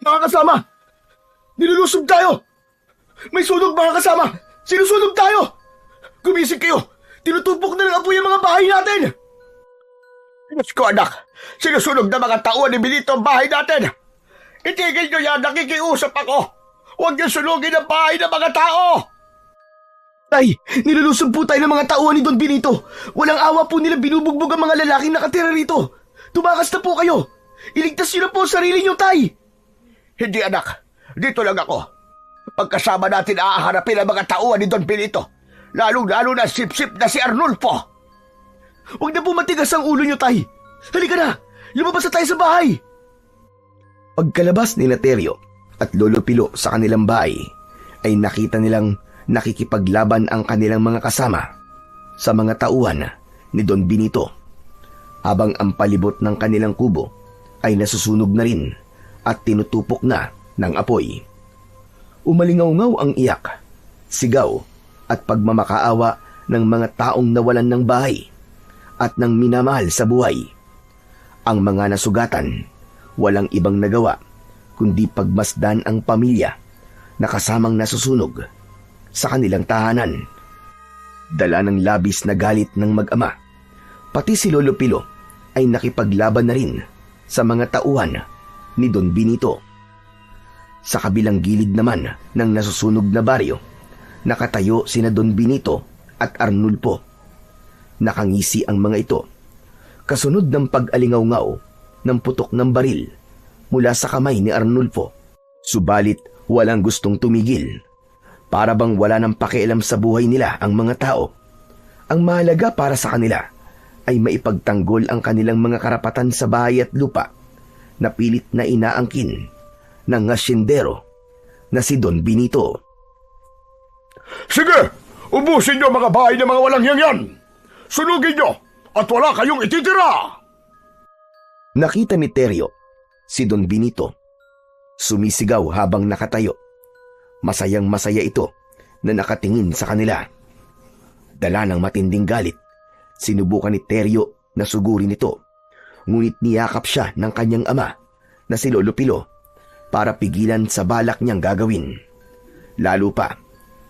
Mga kasama! Nilulusob tayo! May sunog mga kasama! Sinusunog tayo! Gumising kayo! Tinutupok na ng apoy ang mga bahay natin! Diyos ko anak! Sinusunog na mga tauhan ni Benito ang bahay natin! Itigil nyo yan! Nakikiusap ako! Huwag niyo sunugin ang bahay ng mga tao! Tay, nilulusob po tayo ng mga tauhan ni Don Benito. Walang awa po nila binubugbog ang mga lalaking nakatira rito. Tumakas na po kayo. Iligtas niyo na po ang sarili niyo, Tay. Hindi anak, dito lang ako. Pagkasama natin aaharapin ang mga tauhan ni Don Benito. Lalo na sip-sip na si Arnulfo. Huwag na po matigas ang ulo niyo, Tay. Halika na, lumabas na tayo sa bahay. Pagkalabas ni Naterio at Lolo Pilo sa kanilang bahay, ay nakita nilang nakikipaglaban ang kanilang mga kasama sa mga tauhan ni Don Benito, habang ang palibot ng kanilang kubo ay nasusunog na rin at tinutupok na ng apoy. Umalingaw-ngaw ang iyak, sigaw at pagmamakaawa ng mga taong nawalan ng bahay at ng minamahal sa buhay. Ang mga nasugatan, walang ibang nagawa kundi pagmasdan ang pamilya na kasamang nasusunog sa kanilang tahanan. Dala ng labis na galit ng mag-ama, pati si Lolo Pilo ay nakipaglaban na rin sa mga tauhan ni Don Benito. Sa kabilang gilid naman ng nasusunog na baryo, nakatayo sina Don Benito at Arnulfo. Nakangisi ang mga ito, kasunod ng pag-alingaw-ngaw ng putok ng baril mula sa kamay ni Arnulfo. Subalit walang gustong tumigil. Para bang wala nang pakialam sa buhay nila ang mga tao. Ang mahalaga para sa kanila ay maipagtanggol ang kanilang mga karapatan sa bahay at lupa na pilit na inaangkin ng hasyendero na si Don Benito. Sige, ubusin niyo mga bahay ng mga walang yan. Sunugin niyo at wala kayong ititira. Nakita ni Terio si Don Benito. Sumisigaw habang nakatayo. Masayang-masaya ito na nakatingin sa kanila. Dala ng matinding galit, sinubukan ni Terio na sugurin ito. Ngunit niyakap siya ng kanyang ama na si Lolo Pilo para pigilan sa balak niyang gagawin. Lalo pa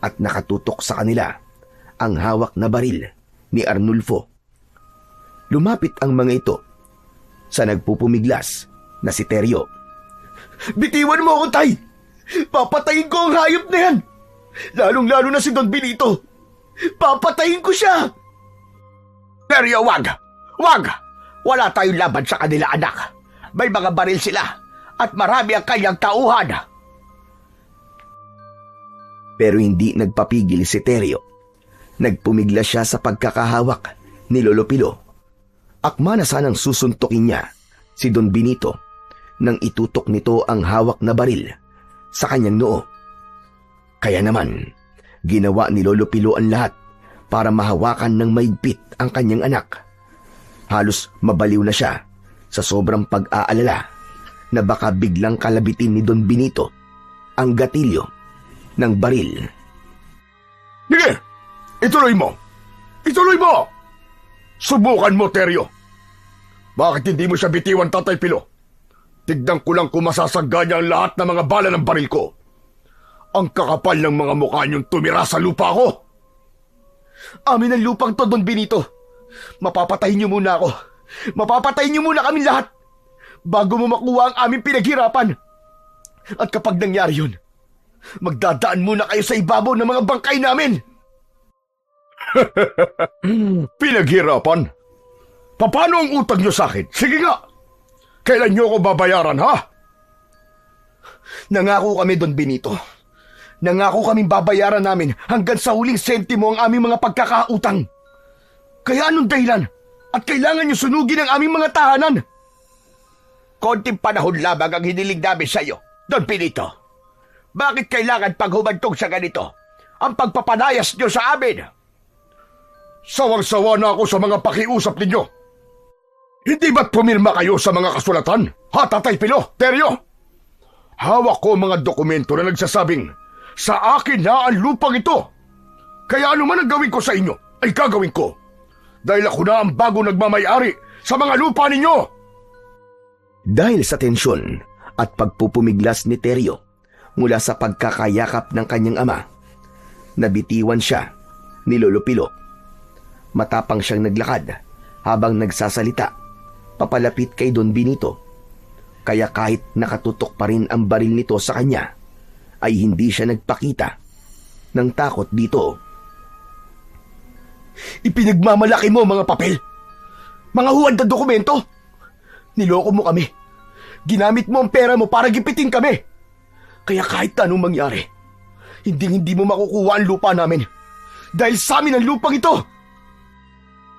at nakatutok sa kanila ang hawak na baril ni Arnulfo. Lumapit ang mga ito sa nagpupumiglas na si Terio. Bitiwan mo ako, Tay! Papatayin ko ang hayop na yan! Lalong-lalo na si Don Benito! Papatayin ko siya! Terio, wag! Wag! Wala tayong laban sa kanila, anak. May mga baril sila at marami ang kanyang tauhan. Pero hindi nagpapigil si Terio. Nagpumiglas siya sa pagkakahawak ni Lolo Pilo. Akma na sanang susuntukin niya si Don Benito nang itutok nito ang hawak na baril sa kanyang noo. Kaya naman, ginawa ni Lolo Pilo ang lahat para mahawakan ng maigpit ang kanyang anak. Halos mabaliw na siya sa sobrang pag-aalala na baka biglang kalabitin ni Don Benito ang gatilyo ng baril. Sige, ituloy mo! Ituloy mo! Subukan mo, Terio. Bakit hindi mo siya bitiwan, Tatay Pilo? Tignan ko lang kung masasagga niya ang lahat ng mga bala ng baril ko. Ang kakapal ng mga mukha niyong tumira sa lupa ko. Amin ang lupang to, Don Benito. Mapapatayin niyo muna ako. Mapapatayin niyo muna kami lahat bago mo makuha ang aming pinaghirapan. At kapag nangyari yun, magdadaan muna kayo sa ibabaw ng mga bangkay namin. Pinaghirapan? Paano ang utang niyo sa akin? Sige nga! Kailan niyo ako babayaran, ha? Nangako kami, Don Benito. Nangako kaming babayaran namin hanggang sa huling sentimo ang aming mga pagkakautang. Kaya anong dahilan? At kailangan niyo sunugin ang aming mga tahanan? Konting panahon lamang ang hiniling namin sa iyo, Don Benito. Bakit kailangan paghumantong sa ganito ang pagpapanayas niyo sa amin? Sawang-sawa na ako sa mga pakiusap ninyo. Hindi ba't pumirma kayo sa mga kasulatan? Ha, Tatay Pilo, Terio? Hawak ko mga dokumento na nagsasabing sa akin na ang lupang ito. Kaya ano man ang gawin ko sa inyo, ay gagawin ko. Dahil ako na ang bago nagmamayari sa mga lupa ninyo. Dahil sa tensyon at pagpupumiglas ni Teryo mula sa pagkakayakap ng kanyang ama, nabitiwan siya ni Lolo Pilo. Matapang siyang naglakad habang nagsasalita papalapit kay Don Benito, kaya kahit nakatutok pa rin ang baril nito sa kanya ay hindi siya nagpakita ng takot dito. Ipinagmamalaki mo mga papel, mga huwad na dokumento. Niloko mo kami. Ginamit mo ang pera mo para gipitin kami. Kaya kahit anong mangyari, hindi mo makukuha ang lupa namin. Dahil sa amin ang lupang ito.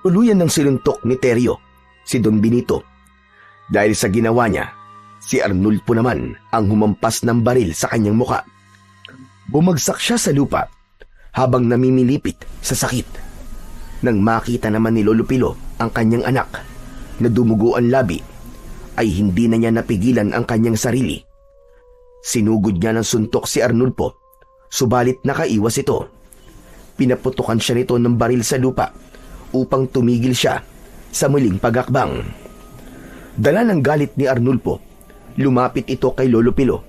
Tuluyan ng sinuntok ni Teryo si Don Benito. Dahil sa ginawa niya, si Arnulfo naman ang humampas ng baril sa kanyang muka. Bumagsak siya sa lupa habang namimilipit sa sakit. Nang makita naman ni Lolo Pilo ang kanyang anak na dumugo ang labi, ay hindi na niya napigilan ang kanyang sarili. Sinugod niya ng suntok si Arnulfo, subalit nakaiwas ito. Pinaputukan siya nito ng baril sa lupa upang tumigil siya sa muling pagakbang. Dala ng galit ni Arnulfo, lumapit ito kay Lolo Pilo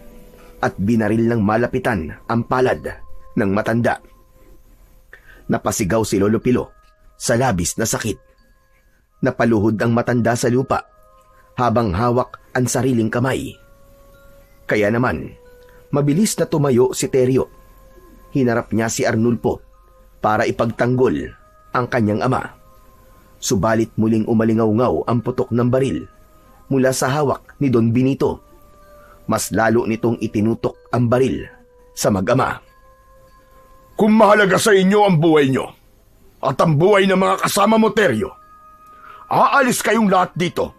at binaril ng malapitan ang palad ng matanda. Napasigaw si Lolo Pilo sa labis na sakit. Napaluhod ang matanda sa lupa habang hawak ang sariling kamay. Kaya naman, mabilis na tumayo si Teryo. Hinarap niya si Arnulfo para ipagtanggol ang kanyang ama. Subalit muling umalingaw-ngaw ang putok ng baril mula sa hawak ni Don Benito. Mas lalo nitong itinutok ang baril sa mag-ama. Kung mahalaga sa inyo ang buhay nyo at ang buhay ng mga kasama mo, Teryo, aalis kayong lahat dito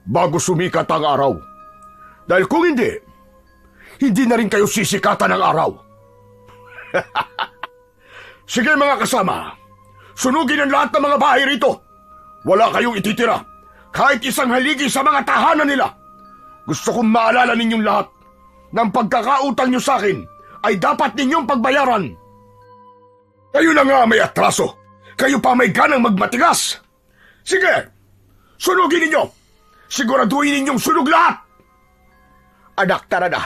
bago sumikat ang araw. Dahil kung hindi na rin kayo sisikatan ng araw. Sige mga kasama, sunugin ang lahat ng mga bahay rito. Wala kayong ititira, kahit isang haligi sa mga tahanan nila. Gusto kong maalala ninyong lahat na ang pagkakautang nyo sa akin ay dapat ninyong pagbayaran. Kayo na nga may atraso, kayo pa may ganang magmatigas. Sige, sunugin ninyo. Siguraduhin ninyong sunog lahat. Anak, tara na.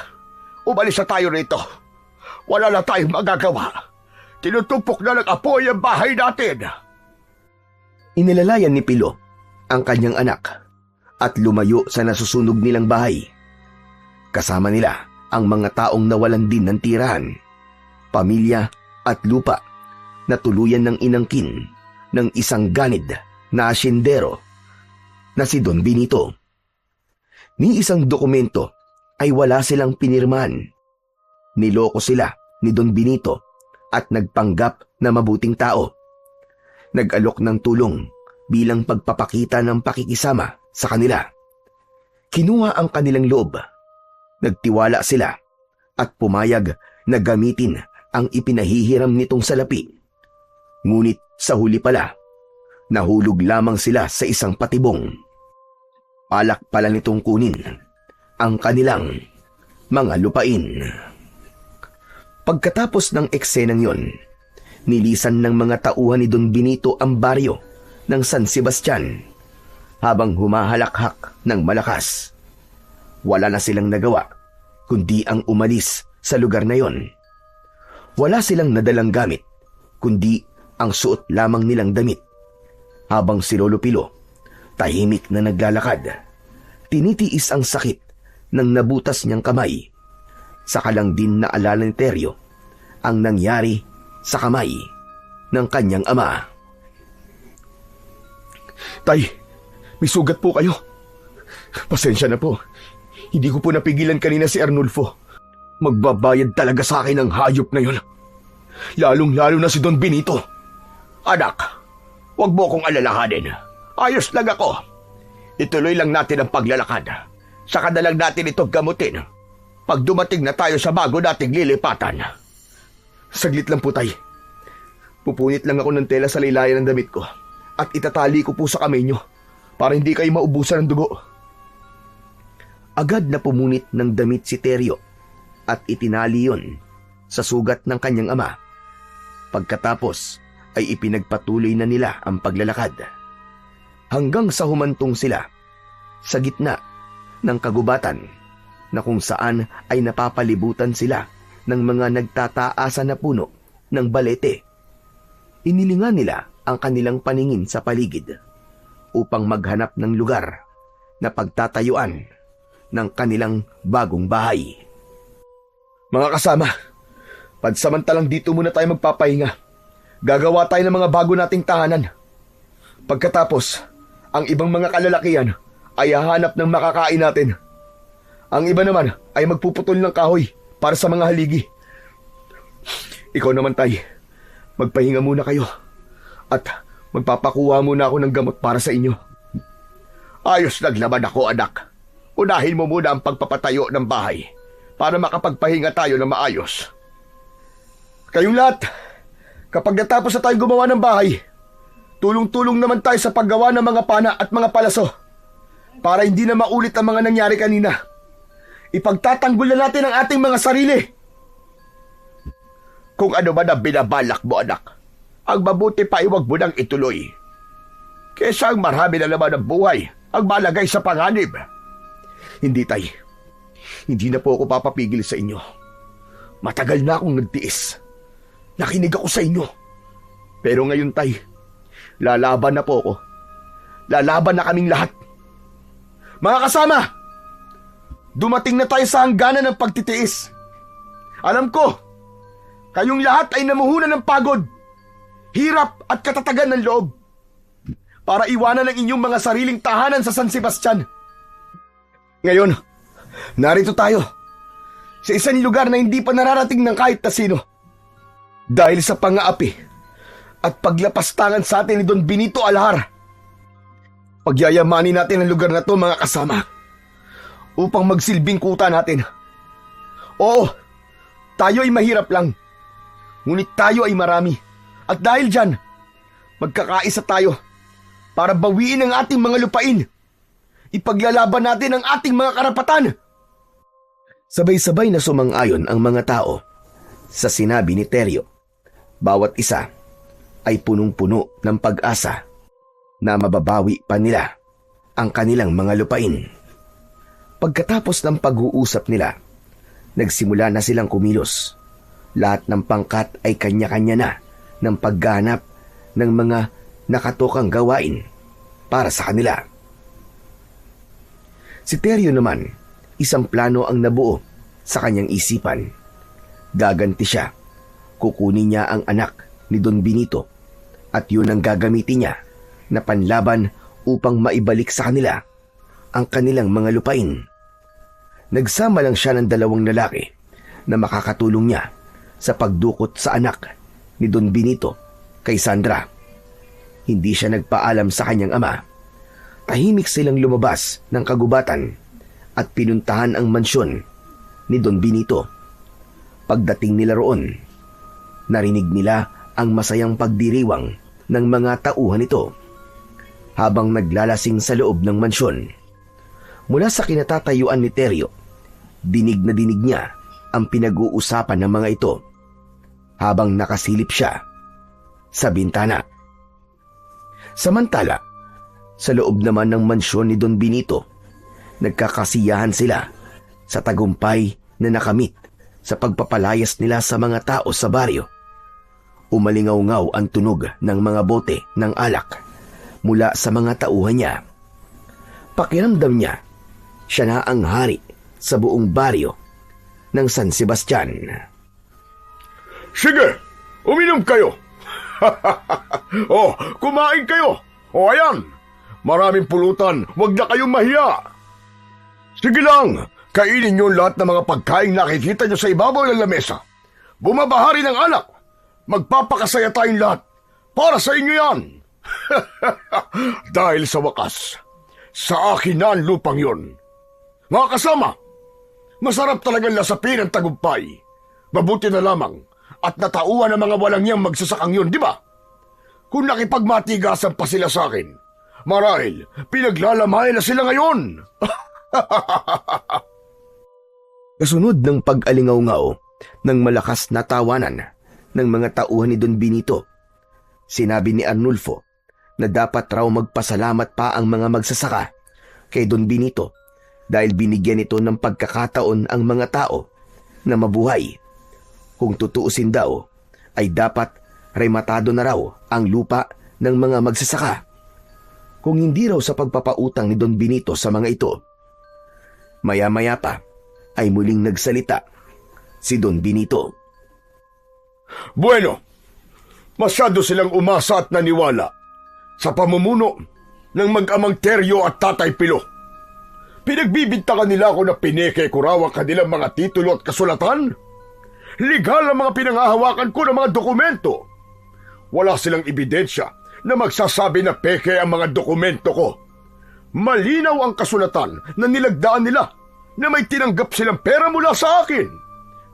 Umalis na tayo rito. Wala na tayong magagawa. Tinutupok na ng apoy ang bahay natin. Inilalayan ni Pilo ang kanyang anak at lumayo sa nasusunog nilang bahay. Kasama nila ang mga taong nawalan din ng tirahan, pamilya at lupa na tuluyan ng inangkin ng isang ganid na asyendero na si Don Benito. Ni isang dokumento ay wala silang pinirmahan. Niloko sila ni Don Benito at nagpanggap na mabuting tao. Nag-alok ng tulong bilang pagpapakita ng pakikisama sa kanila. Kinuha ang kanilang loob. Nagtiwala sila at pumayag na gamitin ang ipinahihiram nitong salapi. Ngunit sa huli pala, nahulog lamang sila sa isang patibong. Alak pala nitong kunin ang kanilang mga lupain. Pagkatapos ng eksenang yon, nilisan ng mga tauhan ni Don Benito ang baryo ng San Sebastian habang humahalakhak ng malakas. Wala na silang nagawa kundi ang umalis sa lugar na yon. Wala silang nadalang gamit kundi ang suot lamang nilang damit. Habang si Lolo Pilo tahimik na naglalakad, tinitiis ang sakit ng nabutas niyang kamay. Saka lang din naalala ni Teryo ang nangyari sa kamay ng kanyang ama. Tay, may sugat po kayo. Pasensya na po. Hindi ko po napigilan kanina si Arnulfo. Magbabayad talaga sa akin ang hayop na yon. Lalong-lalo na si Don Benito. Anak, wag mo kong alalahanin. Ayos lang ako. Ituloy lang natin ang paglalakad. Saka na lang natin ito gamutin pag dumating na tayo sa bago nating lilipatan. Saglit lang po, tay. Pupunit lang ako ng tela sa laylayan ng damit ko at itatali ko po sa kamay nyo para hindi kayo maubusan ng dugo. Agad na pumunit ng damit si Teryo at itinali yon sa sugat ng kanyang ama. Pagkatapos ay ipinagpatuloy na nila ang paglalakad. Hanggang sa humantong sila sa gitna ng kagubatan na kung saan ay napapalibutan sila ng mga nagtataasan na puno ng balete. Inilingan nila ang kanilang paningin sa paligid upang maghanap ng lugar na pagtatayuan ng kanilang bagong bahay. Mga kasama, pansamantalang dito muna tayo magpapahinga. Gagawa tayo ng mga bago nating tahanan. Pagkatapos, ang ibang mga kalalakihan ay hahanap ng makakain natin. Ang iba naman ay magpuputol ng kahoy para sa mga haligi. Ikaw naman, Tay, magpahinga muna kayo at magpapakuha muna ako ng gamot para sa inyo. Ayos naglaban ako, anak. Unahin mo muna ang pagpapatayo ng bahay para makapagpahinga tayo ng maayos. Kayong lahat, kapag natapos na tayong gumawa ng bahay, tulong-tulong naman tayo sa paggawa ng mga pana at mga palaso para hindi na maulit ang mga nangyari kanina. Ipagtatanggol na natin ang ating mga sarili. Kung ano man ang binabalak mo, anak, ang mabuti pa iwag mo nang ituloy. Kesa ang marami na naman ng buhay ang malagay sa panganib. Hindi, Tay. Hindi na po ako papapigil sa inyo. Matagal na akong nagtiis. Nakinig ako sa inyo. Pero ngayon, Tay, lalaban na po ako. Lalaban na kaming lahat. Mga kasama, dumating na tayo sa hangganan ng pagtitiis. Alam ko, kayong lahat ay namuhunan ng pagod, hirap at katatagan ng loob para iwanan ang inyong mga sariling tahanan sa San Sebastian. Ngayon, narito tayo sa isang lugar na hindi pa nararating ng kahit na sino. Dahil sa pang-aapi at paglapastangan sa atin ni Don Benito Alhar, pagyayamanin natin ang lugar na to, mga kasama, upang magsilbing kuta natin. Oo, tayo ay mahirap lang, ngunit tayo ay marami. At dahil dyan, magkakaisa tayo para bawiin ang ating mga lupain. Ipaglalaban natin ang ating mga karapatan. Sabay-sabay na sumang-ayon ang mga tao sa sinabi ni Teryo. Bawat isa ay punong-puno ng pag-asa na mababawi pa nila ang kanilang mga lupain. Pagkatapos ng pag-uusap nila, nagsimula na silang kumilos. Lahat ng pangkat ay kanya-kanya na ng pagganap ng mga nakatokang gawain para sa kanila. Si Teryo naman, isang plano ang nabuo sa kanyang isipan. Gaganti siya. Kukunin niya ang anak ni Don Benito at yun ang gagamitin niya na panlaban upang maibalik sa kanila ang kanilang mga lupain. Nagsama lang siya ng 2 lalaki na makakatulong niya sa pagdukot sa anak ni Don Benito kay Sandra. Hindi siya nagpaalam sa kanyang ama. Tahimik silang lumabas ng kagubatan at pinuntahan ang mansyon ni Don Benito. Pagdating nila roon, narinig nila ang masayang pagdiriwang ng mga tauhan nito habang naglalasing sa loob ng mansyon. Mula sa kinatatayuan ni Teryo, dinig na dinig niya ang pinag-uusapan ng mga ito habang nakasilip siya sa bintana. Samantala, sa loob naman ng mansyon ni Don Benito, nagkakasiyahan sila sa tagumpay na nakamit sa pagpapalayas nila sa mga tao sa baryo. Umalingaw-ngaw ang tunog ng mga bote ng alak mula sa mga tauhan niya. Pakiramdam niya, siya na ang hari sa buong baryo ng San Sebastian. Sige, uminom kayo. Kumain kayo. Ayan, maraming pulutan, huwag na kayong mahiya. Sige lang, kainin niyo lahat ng mga pagkain nakikita niyo sa ibabaw ng lamesa. Bumabahari ng alak. Magpapakasaya tayong lahat. Para sa inyo yan. Dahil sa wakas, sa akin na ang lupang yon. Mga kasama, masarap talagang lasapin ang tagumpay. Mabuti na lamang at natauhan ng mga walang niyang magsasakang yun, di ba? Kung nakipagmatigasan pa sila sa akin, marahil pinaglalamayan na sila ngayon. Kasunod ng pag-alingaw-ngaw ng malakas na tawanan ng mga tauhan ni Don Benito, sinabi ni Arnulfo na dapat raw magpasalamat pa ang mga magsasaka kay Don Benito dahil binigyan ito ng pagkakataon ang mga tao na mabuhay. Kung tutuusin daw, ay dapat rematado na raw ang lupa ng mga magsasaka. Kung hindi raw sa pagpapautang ni Don Benito sa mga ito. Maya-maya pa ay muling nagsalita si Don Benito. Bueno, masyado silang umasa at naniwala sa pamumuno ng mag-amang Teryo at Tatay Pilo. Pinagbibintangan nila ako na pineke ko raw ang kanilang mga titulo at kasulatan. Legal ang mga pinangahawakan ko ng mga dokumento. Wala silang ebidensya na magsasabi na peke ang mga dokumento ko. Malinaw ang kasulatan na nilagdaan nila na may tinanggap silang pera mula sa akin.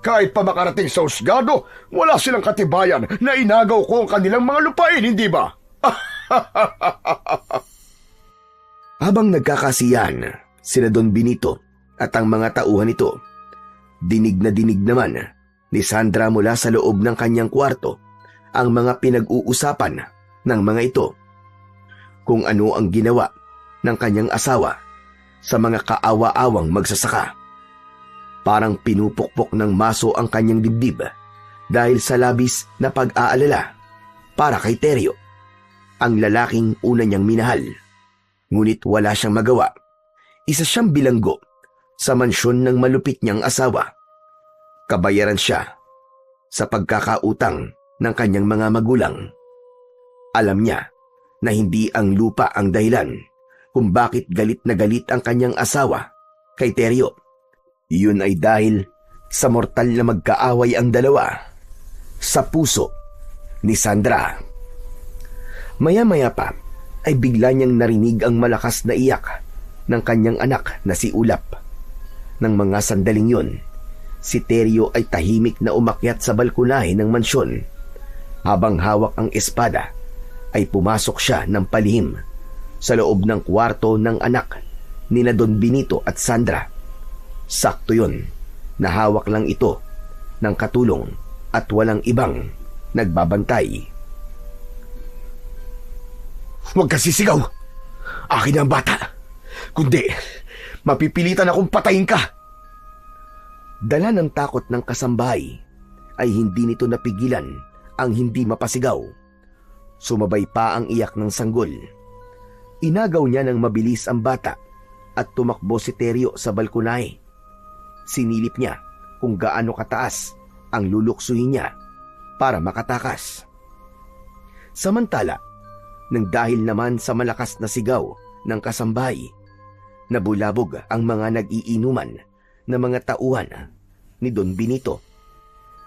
Kahit pa makarating sa husgado, wala silang katibayan na inagaw ko ang kanilang mga lupain, hindi ba? Habang nagkakasiyahan sina Don Benito at ang mga tauhan nito, dinig na dinig naman ni Sandra mula sa loob ng kanyang kwarto ang mga pinag-uusapan ng mga ito. Kung ano ang ginawa ng kanyang asawa sa mga kaawa-awang magsasaka. Parang pinupukpok ng maso ang kanyang dibdib dahil sa labis na pag-aalala para kay Teryo, ang lalaking una niyang minahal. Ngunit wala siyang magawa. Isa siyang bilanggo sa mansyon ng malupit niyang asawa. Kabayaran siya sa pagkakautang ng kanyang mga magulang. Alam niya na hindi ang lupa ang dahilan kung bakit galit na galit ang kanyang asawa kay Teryo. Iyon ay dahil sa mortal na magkaaway ang dalawa sa puso ni Sandra. Maya-maya pa ay bigla niyang narinig ang malakas na iyak ng kanyang anak na si Ulap. Nang mga sandaling yun, si Teryo ay tahimik na umakyat sa balkonahe ng mansyon. Habang hawak ang espada, ay pumasok siya ng palihim sa loob ng kwarto ng anak nila Don Benito at Sandra. Sakto yun, nahawak lang ito ng katulong at walang ibang nagbabantay. Huwag ka sisigaw! Akin ang bata! Kundi, mapipilitan akong patayin ka! Dala ng takot ng kasambahay, ay hindi nito napigilan ang hindi mapasigaw. Sumabay pa ang iyak ng sanggol. Inagaw niya ng mabilis ang bata at tumakbo si Teryo sa balkonahe. Sinilip niya kung gaano kataas ang luluksuhin niya para makatakas. Samantala, nang dahil naman sa malakas na sigaw ng kasambahay, nabulabog ang mga nag-iinuman na mga tauhan ni Don Benito.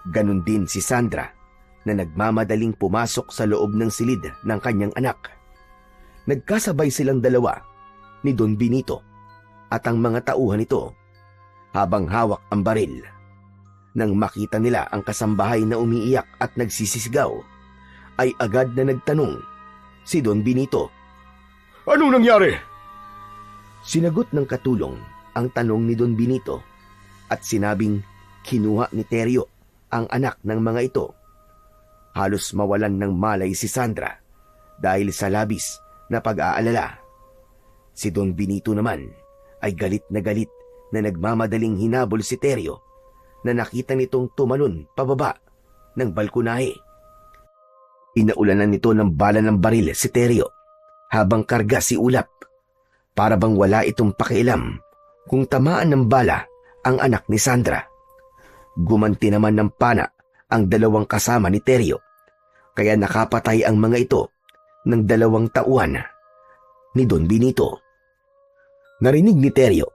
Ganon din si Sandra na nagmamadaling pumasok sa loob ng silid ng kanyang anak. Nagkasabay silang dalawa ni Don Benito at ang mga tauhan nito habang hawak ang baril. Nang makita nila ang kasambahay na umiiyak at nagsisisigaw, ay agad na nagtanong si Don Benito. Anong nangyari? Sinagot ng katulong ang tanong ni Don Benito at sinabing kinuha ni Teryo ang anak ng mga ito. Halos mawalan ng malay si Sandra dahil sa labis na pag-aalala. Si Don Benito naman ay galit na nagmamadaling hinabol si Teryo na nakita nitong tumalon pababa ng balkonahe. Inaulanan nito ng bala ng baril si Teryo habang karga si Ulap. Para bang wala itong pakialam kung tamaan ng bala ang anak ni Sandra. Gumanti naman ng pana ang dalawang kasama ni Teryo, kaya nakapatay ang mga ito ng dalawang tauhan ni Don Benito. Narinig ni Teryo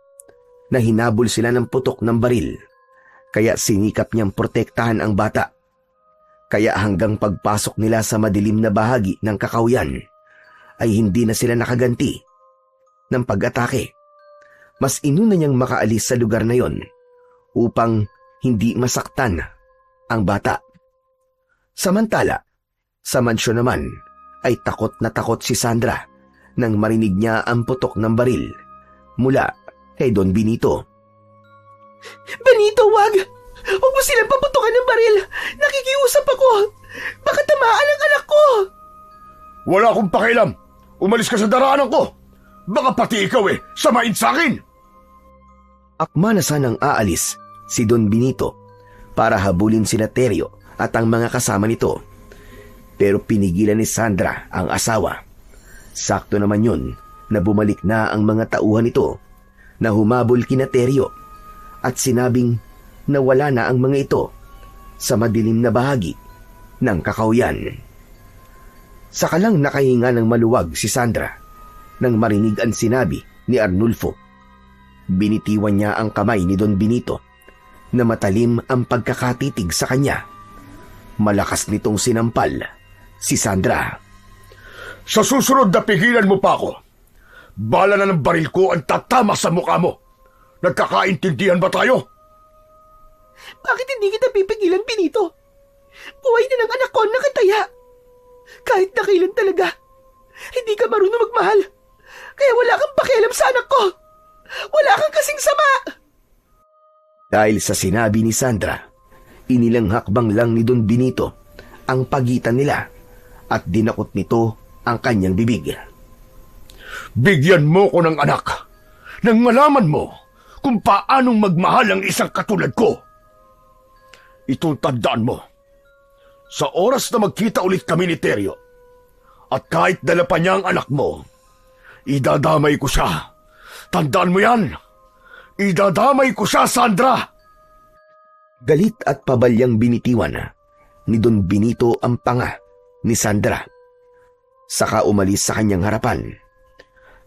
na hinabol sila ng putok ng baril, kaya sinikap niyang protektahan ang bata. Kaya hanggang pagpasok nila sa madilim na bahagi ng kakawyan, ay hindi na sila nakaganti ng pag-atake. Mas inuna niyang makaalis sa lugar na yon upang hindi masaktan ang bata. Samantala, sa mansyon naman ay takot na takot si Sandra nang marinig niya ang putok ng baril mula kay Don Benito. Benito, wag! Huwag mo silang paputukan ng baril! Nakikiusap ako! Baka tamaan ang anak ko! Wala akong pakialam! Umalis ka sa daraanan ko! Baka pati ikaw samain sa akin! Akma na sanang aalis si Don Benito para habulin sina Teryo at ang mga kasama nito. Pero pinigilan ni Sandra ang asawa. Sakto naman yun na bumalik na ang mga tauhan nito na humabol kina Teryo at sinabing na wala na ang mga ito sa madilim na bahagi ng kakauyan. Saka lang nakahinga ng maluwag si Sandra nang marinig ang sinabi ni Arnulfo. Binitiwan niya ang kamay ni Don Benito na matalim ang pagkakatitig sa kanya. Malakas nitong sinampal si Sandra. Sa susunod na pigilan mo pa ako, bala na ng baril ko ang tatama sa mukha mo. Nagkakaintindihan ba tayo? Bakit hindi kita pipigilan, Benito? Buhay na ng anak ko ang nakataya. Kahit nakilan talaga, hindi ka marunong magmahal. Kaya wala kang pakialam sa anak ko. Wala kang kasing sama. Dahil sa sinabi ni Sandra, inilang hakbang lang ni Don Benito ang pagitan nila at dinakot nito ang kanyang bibig. Bigyan mo ko ng anak nang malaman mo kung paanong magmahal ang isang katulad ko. Itong tandaan mo. Sa oras na magkita ulit kami ni Teryo, at kahit dala pa niya ang anak mo, idadamay ko siya. Tandaan mo yan. Idadamay ko siya, Sandra. Galit at pabalyang binitiwan ni Don Benito ang panga ni Sandra. Saka umalis sa kanyang harapan.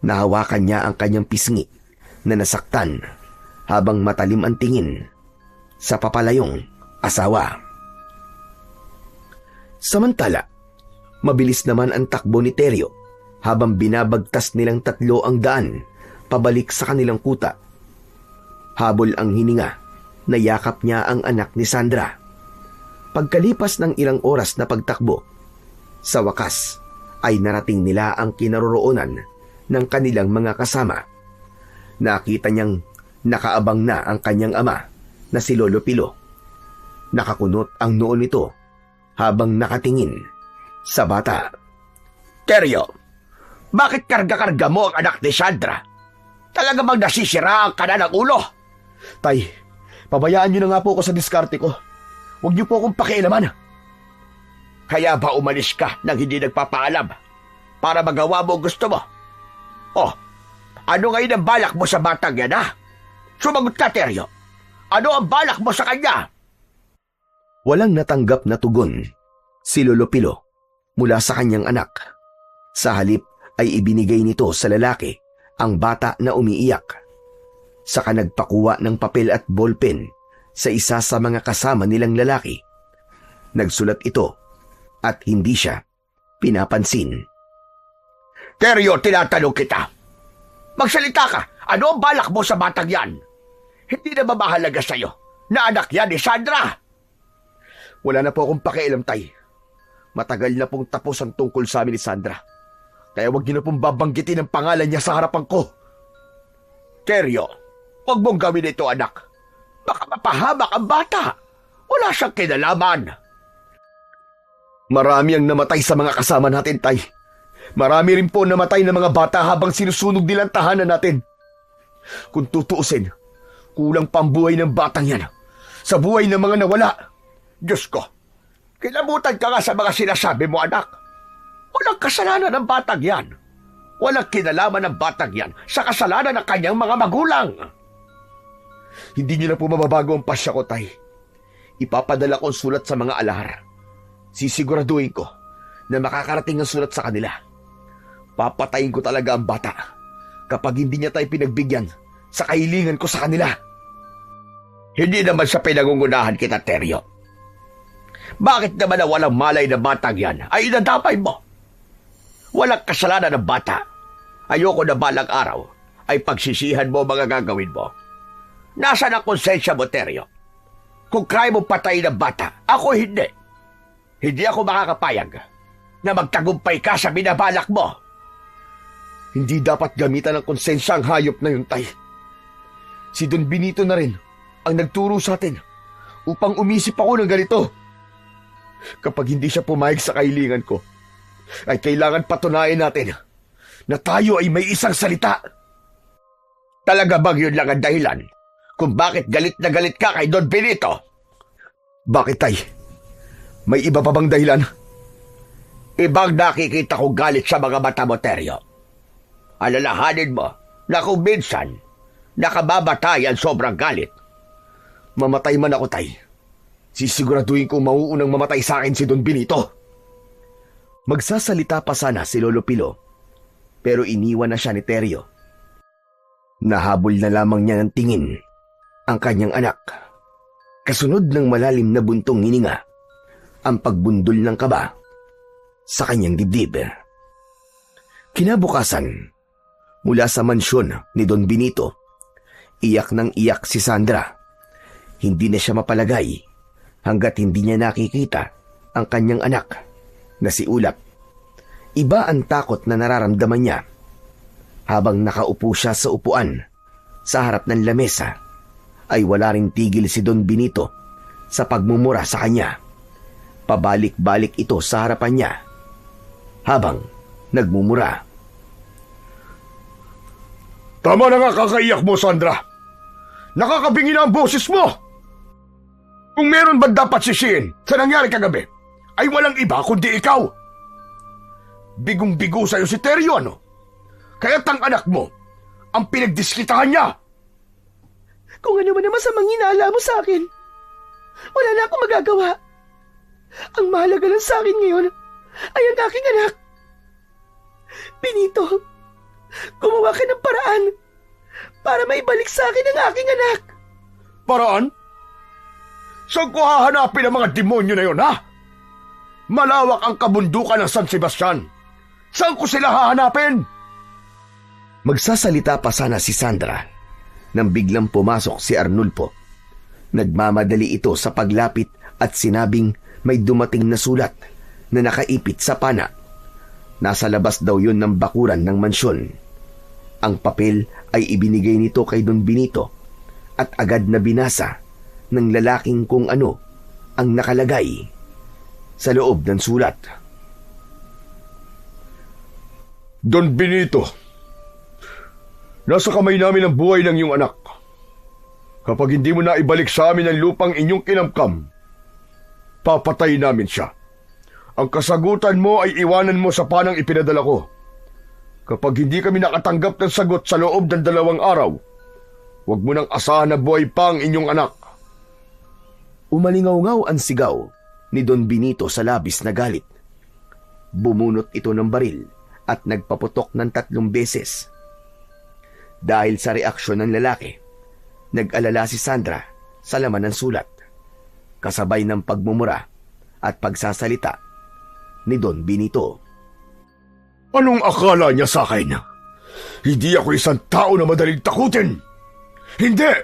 Nahawakan niya ang kanyang pisngi na nasaktan habang matalim ang tingin sa papalayong asawa. Samantala, mabilis naman ang takbo ni Teryo habang binabagtas nilang tatlo ang daan pabalik sa kanilang kuta. Habol ang hininga, nayakap niya ang anak ni Sandra. Pagkalipas ng ilang oras na pagtakbo, sa wakas ay narating nila ang kinaroroonan ng kanilang mga kasama. Nakita niyang nakaabang na ang kanyang ama na si Lolo Pilo. Nakakunot ang noo nito habang nakatingin sa bata. Teryo, bakit karga-karga mo ang anak ni Sandra? Talaga bang nasisira ang kanan ng ulo? Tay, pabayaan niyo na nga po ako sa diskarte ko. Huwag niyo po akong pakialaman. Kaya ba umalis ka nang hindi nagpapaalam para magawa mo ang gusto mo? Oh, ano ngayon ang balak mo sa batang yan, ha? Sumagot ka, Teryo. Ano ang balak mo sa kanya? Walang natanggap na tugon si Lolo Pilo mula sa kanyang anak. Sa halip ay ibinigay nito sa lalaki ang bata na umiiyak. Saka nagpakuha ng papel at ballpen sa isa sa mga kasama nilang lalaki. Nagsulat ito at hindi siya pinapansin. Teryo, tinatanong kita. Magsalita ka. Ano ang balak mo sa batang yan? Hindi na ba mahalaga sa'yo na anak yan ni Sandra? Wala na po akong pakialam, Tay. Matagal na pong tapos ang tungkol sa amin ni Sandra. Kaya huwag niyo na pong babanggitin ang pangalan niya sa harapan ko. Teryo, huwag mong gawin ito, anak. Baka mapahamak ang bata. Wala siyang kinalaman. Marami ang namatay sa mga kasama natin, Tay. Marami rin po namatay ng mga bata habang sinusunog nilang tahanan natin. Kung tutuusin, kulang pa ang buhay ng batang yan sa buhay ng mga nawala. Diyos ko, kilabutan ka nga sa mga sinasabi mo, anak. Walang kasalanan ng batang yan. Walang kinalaman ng batang yan sa kasalanan ng kanyang mga magulang. Hindi niyo na po mababago ang pasya ko, Tay. Ipapadala ko ang sulat sa mga alahar. Sisiguraduhin ko na makakarating ang sulat sa kanila. Papatayin ko talaga ang bata kapag hindi niya tayo pinagbigyan sa kahilingan ko sa kanila. Hindi naman sa pinangungunahan kita, Teryo. Bakit naman na walang malay na batang yan ay inadamay mo? Walang kasalanan ng bata. Ayoko na balang araw ay pagsisihan mo mga gagawin mo. Nasaan ang konsensya mo, Teryo? Kung kaya mo patayin ang bata, ako hindi. Hindi ako makakapayag na magtagumpay ka sa binabalak mo. Hindi dapat gamitan ng konsensya ang hayop na yun, Tay. Si Don Benito na rin ang nagturo sa atin upang umisip ako ng ganito. Kapag hindi siya pumayag sa kahilingan ko, ay kailangan patunayan natin na tayo ay may isang salita. Talaga bang yun lang ang dahilan kung bakit galit na galit ka kay Don Benito. Bakit, tay? May iba pa bang dahilan? Ibang nakikita ko galit sa mga mata mo, Teryo. Alalahanin mo na kung minsan nakababatayan sobrang galit. Mamatay man ako, tay. Sisiguraduhin kong mauunang mamatay sa akin si Don Benito. Magsasalita pa sana si Lolo Pilo, pero iniwan na siya ni Teryo. Nahabol na lamang niya ng tingin ang kanyang anak. Kasunod ng malalim na buntong hininga, ang pagbundol ng kaba sa kanyang dibdib. Kinabukasan, mula sa mansyon ni Don Benito, iyak ng iyak si Sandra. Hindi na siya mapalagay hanggat hindi niya nakikita ang kanyang anak na si Ulap. Iba ang takot na nararamdaman niya habang nakaupo siya sa upuan sa harap ng lamesa. Ay wala ring tigil si Don Benito sa pagmumura sa kanya. Pabalik-balik ito sa harapan niya habang nagmumura. Tama na nga kakaiyak mo, Sandra. Nakakabingi na ang boses mo. Kung meron ba dapat sisihin sa nangyari kagabi, ay walang iba kundi ikaw. Bigong-bigo sa'yo si Teryo, ano? Kaya't ang anak mo ang pinagdiskitahan niya. Kung ano man naman sa hinala mo sa akin, wala na akong magagawa. Ang mahalaga lang sa akin ngayon ay ang aking anak. Benito, gumawa ka ng paraan para maibalik sa akin ang aking anak. Paraan? Saan ko hahanapin ang mga demonyo na yon, ha? Malawak ang kabundukan ng San Sebastian. Saan ko sila hahanapin? Magsasalita pa sana si Sandra nang biglang pumasok si Arnulfo. Nagmamadali ito sa paglapit at sinabing may dumating na sulat na nakaipit sa pana. Nasa labas daw yun ng bakuran ng mansyon. Ang papel ay ibinigay nito kay Don Benito at agad na binasa ng lalaking kung ano ang nakalagay sa loob ng sulat. Don Benito, nasa kamay namin ang buhay ng iyong anak. Kapag hindi mo na ibalik sa amin ang lupang inyong kinamkam, papatay namin siya. Ang kasagutan mo ay iwanan mo sa panang ipinadala ko. Kapag hindi kami nakatanggap ng sagot sa loob ng 2 araw, huwag mo nang asahan na buhay pa ang inyong anak. Umalingaw-ngaw ang sigaw ni Don Benito sa labis na galit. Bumunot ito ng baril at nagpaputok ng 3 beses. Dahil sa reaksyon ng lalaki, nag-alala si Sandra sa laman ng sulat, kasabay ng pagmumura at pagsasalita ni Don Benito. Anong akala niya sa akin? Hindi ako isang tao na madaling takutin. Hindi!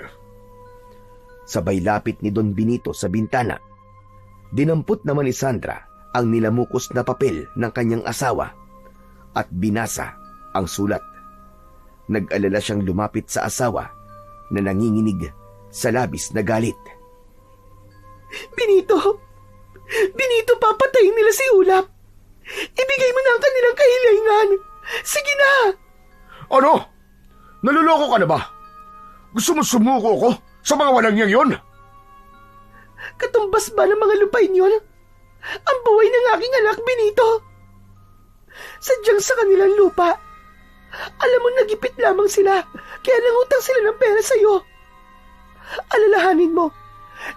Sabay lapit ni Don Benito sa bintana. Dinampot naman ni Sandra ang nilamukos na papel ng kanyang asawa at binasa ang sulat. Nag-alala siyang lumapit sa asawa na nanginginig sa labis na galit. Benito! Benito, papatayin nila si Ulap! Ibigay mo na ang kanilang kahilingan! Sige na! Ano? Naluloko ka na ba? Gusto mo sumuko ko sa mga walang niyang yon? Katumbas ba ng mga lupain yon? Ang buhay ng aking anak, Benito! Sadyang sa kanilang lupa. Alam mo, nagipit lamang sila, kaya nangutang sila ng pera sa'yo. Alalahanin mo,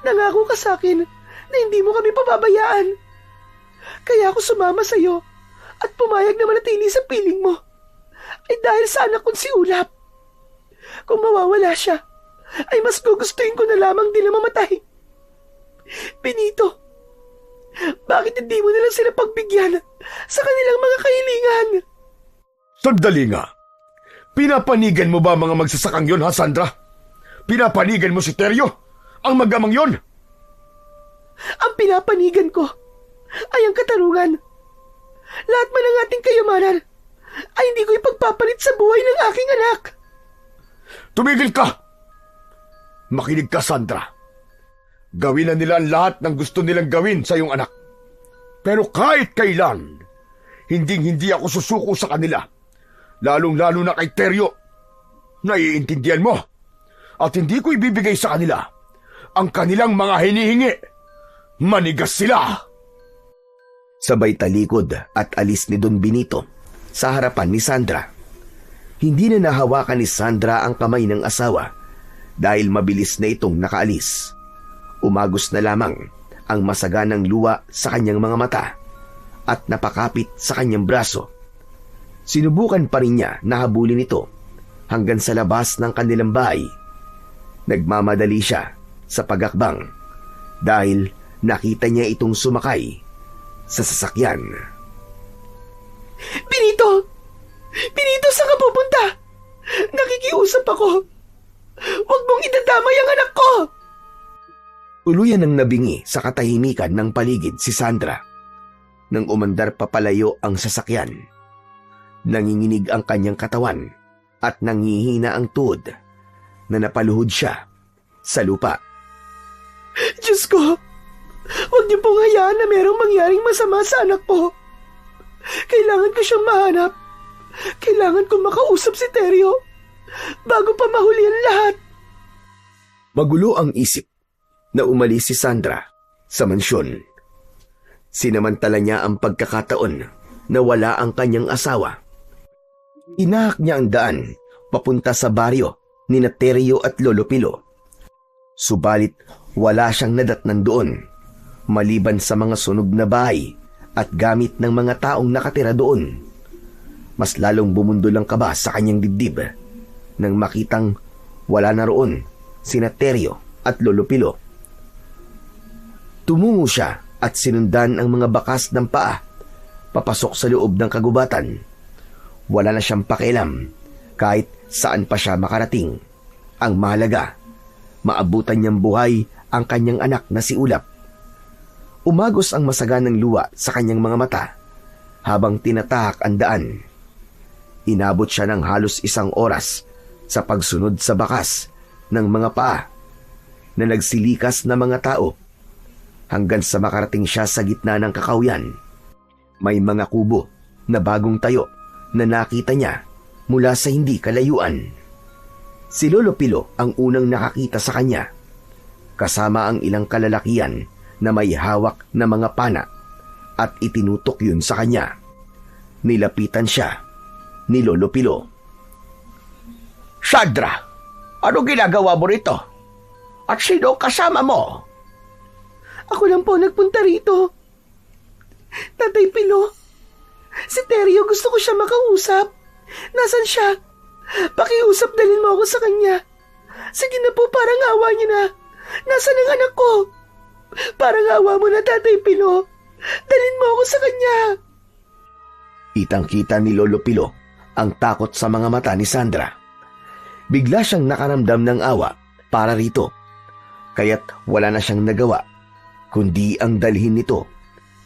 nangako ka sa akin na hindi mo kami pababayaan. Kaya ako sumama sa'yo at pumayag na manatili sa piling mo. Ay dahil sa anak kong si Ulap. Kung mawawala siya, ay mas gugustuhin ko na lamang din na mamatay. Benito, bakit hindi mo nalang sila pagbigyan sa kanilang mga kahilingan? Sandali nga. Pinapanigan mo ba mga magsasakang yon, ha, Sandra? Pinapanigan mo si Teryo? Ang magamang yon? Ang pinapanigan ko ay ang katarungan. Lahat man ng ating kayamanan ay hindi ko ipagpapalit sa buhay ng aking anak. Tumigil ka! Makinig ka, Sandra. Gawin na nila ang lahat ng gusto nilang gawin sa iyong anak. Pero kahit kailan, hindi ako susuko sa kanila. Lalong-lalo na kay Teryo. Naiintindihan mo? at hindi ko ibibigay sa kanila ang kanilang mga hinihingi. Manigas sila! Sabay talikod at alis ni Don Benito sa harapan ni Sandra. Hindi na nahawakan ni Sandra ang kamay ng asawa dahil mabilis na itong nakaalis. Umagos na lamang ang masaganang luha sa kanyang mga mata at napakapit sa kanyang braso. Sinubukan pa rin niya na habulin ito hanggang sa labas ng kanilang bahay. Nagmamadali siya sa pagakbang dahil nakita niya itong sumakay sa sasakyan. Benito! Benito, saan ka pupunta? Nakikiusap ako. Huwag mong idadamay ang anak ko! Uluyan ang nabingi sa katahimikan ng paligid si Sandra. Nang umandar papalayo ang sasakyan, nanginginig ang kanyang katawan at nangihina ang tuhod na napaluhod siya sa lupa. Diyos ko! Huwag niyo pong hayaan na merong mangyaring masama sa anak ko. Kailangan ko siyang mahanap. Kailangan ko makausap si Teryo bago pa mahuli ang lahat. Magulo ang isip na umalis si Sandra sa mansyon. Sinamantala niya ang pagkakataon na wala ang kanyang asawa. Inahak niya ang daan papunta sa baryo ni Teryo at Lolo Pilo. Subalit wala siyang nadatnan doon, maliban sa mga sunog na bahay at gamit ng mga taong nakatira doon. Mas lalong bumundol ang kaba sa kanyang dibdib nang makitang wala na roon sina Teryo at Lolo Pilo. Tumungo siya at sinundan ang mga bakas ng paa papasok sa loob ng kagubatan. Wala na siyang pakialam kahit saan pa siya makarating. Ang mahalaga, maabutan niyang buhay ang kanyang anak na si Ulap. Umagos ang masaganang luha sa kanyang mga mata habang tinatahak ang daan. Inabot siya ng halos 1 oras sa pagsunod sa bakas ng mga paa na nagsilikas na mga tao hanggang sa makarating siya sa gitna ng kakawyan. May mga kubo na bagong tayo na nakita niya mula sa hindi kalayuan. Si Lolo Pilo ang unang nakakita sa kanya, kasama ang ilang kalalakian na may hawak na mga pana at itinutok yun sa kanya. Nilapitan siya ni Lolo Pilo. Sandra, ano ginagawa mo rito? At sino kasama mo? Ako lang po nagpunta rito. Tatay Pilo, si Teryo gusto ko siya makausap. Nasaan siya? Pakiusap, dalhin mo ako sa kanya. Sige na po, parang awa niyo na. Nasaan ang anak ko? Parang awa mo na, Tatay Pilo. Dalhin mo ako sa kanya. Kitang-kita ni Lolo Pilo ang takot sa mga mata ni Sandra. Bigla siyang nakaramdam ng awa para rito, kaya't wala na siyang nagawa kundi ang dalhin nito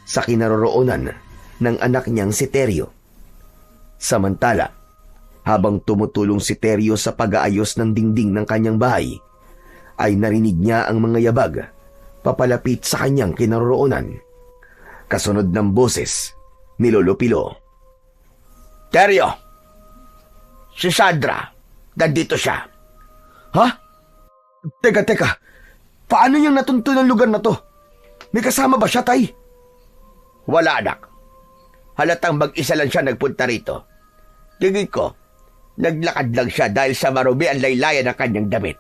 sa kinaroroonan ng anak niyang si Teryo. Samantala, habang tumutulong si Teryo sa pag-aayos ng dingding ng kanyang bahay, ay narinig niya ang mga yabag papalapit sa kanyang kinaroroonan. Kasunod ng boses ni Lolo Pilo. Teryo, si Sandra, nandito siya. Ha? Teka. Paano niyang natunto ng lugar na to? May kasama ba siya, Tay? Wala, anak. Halatang mag-isa lang siya nagpunta rito. Tingin ko, naglakad lang siya dahil sa marumi ang laylayan ng kanyang damit.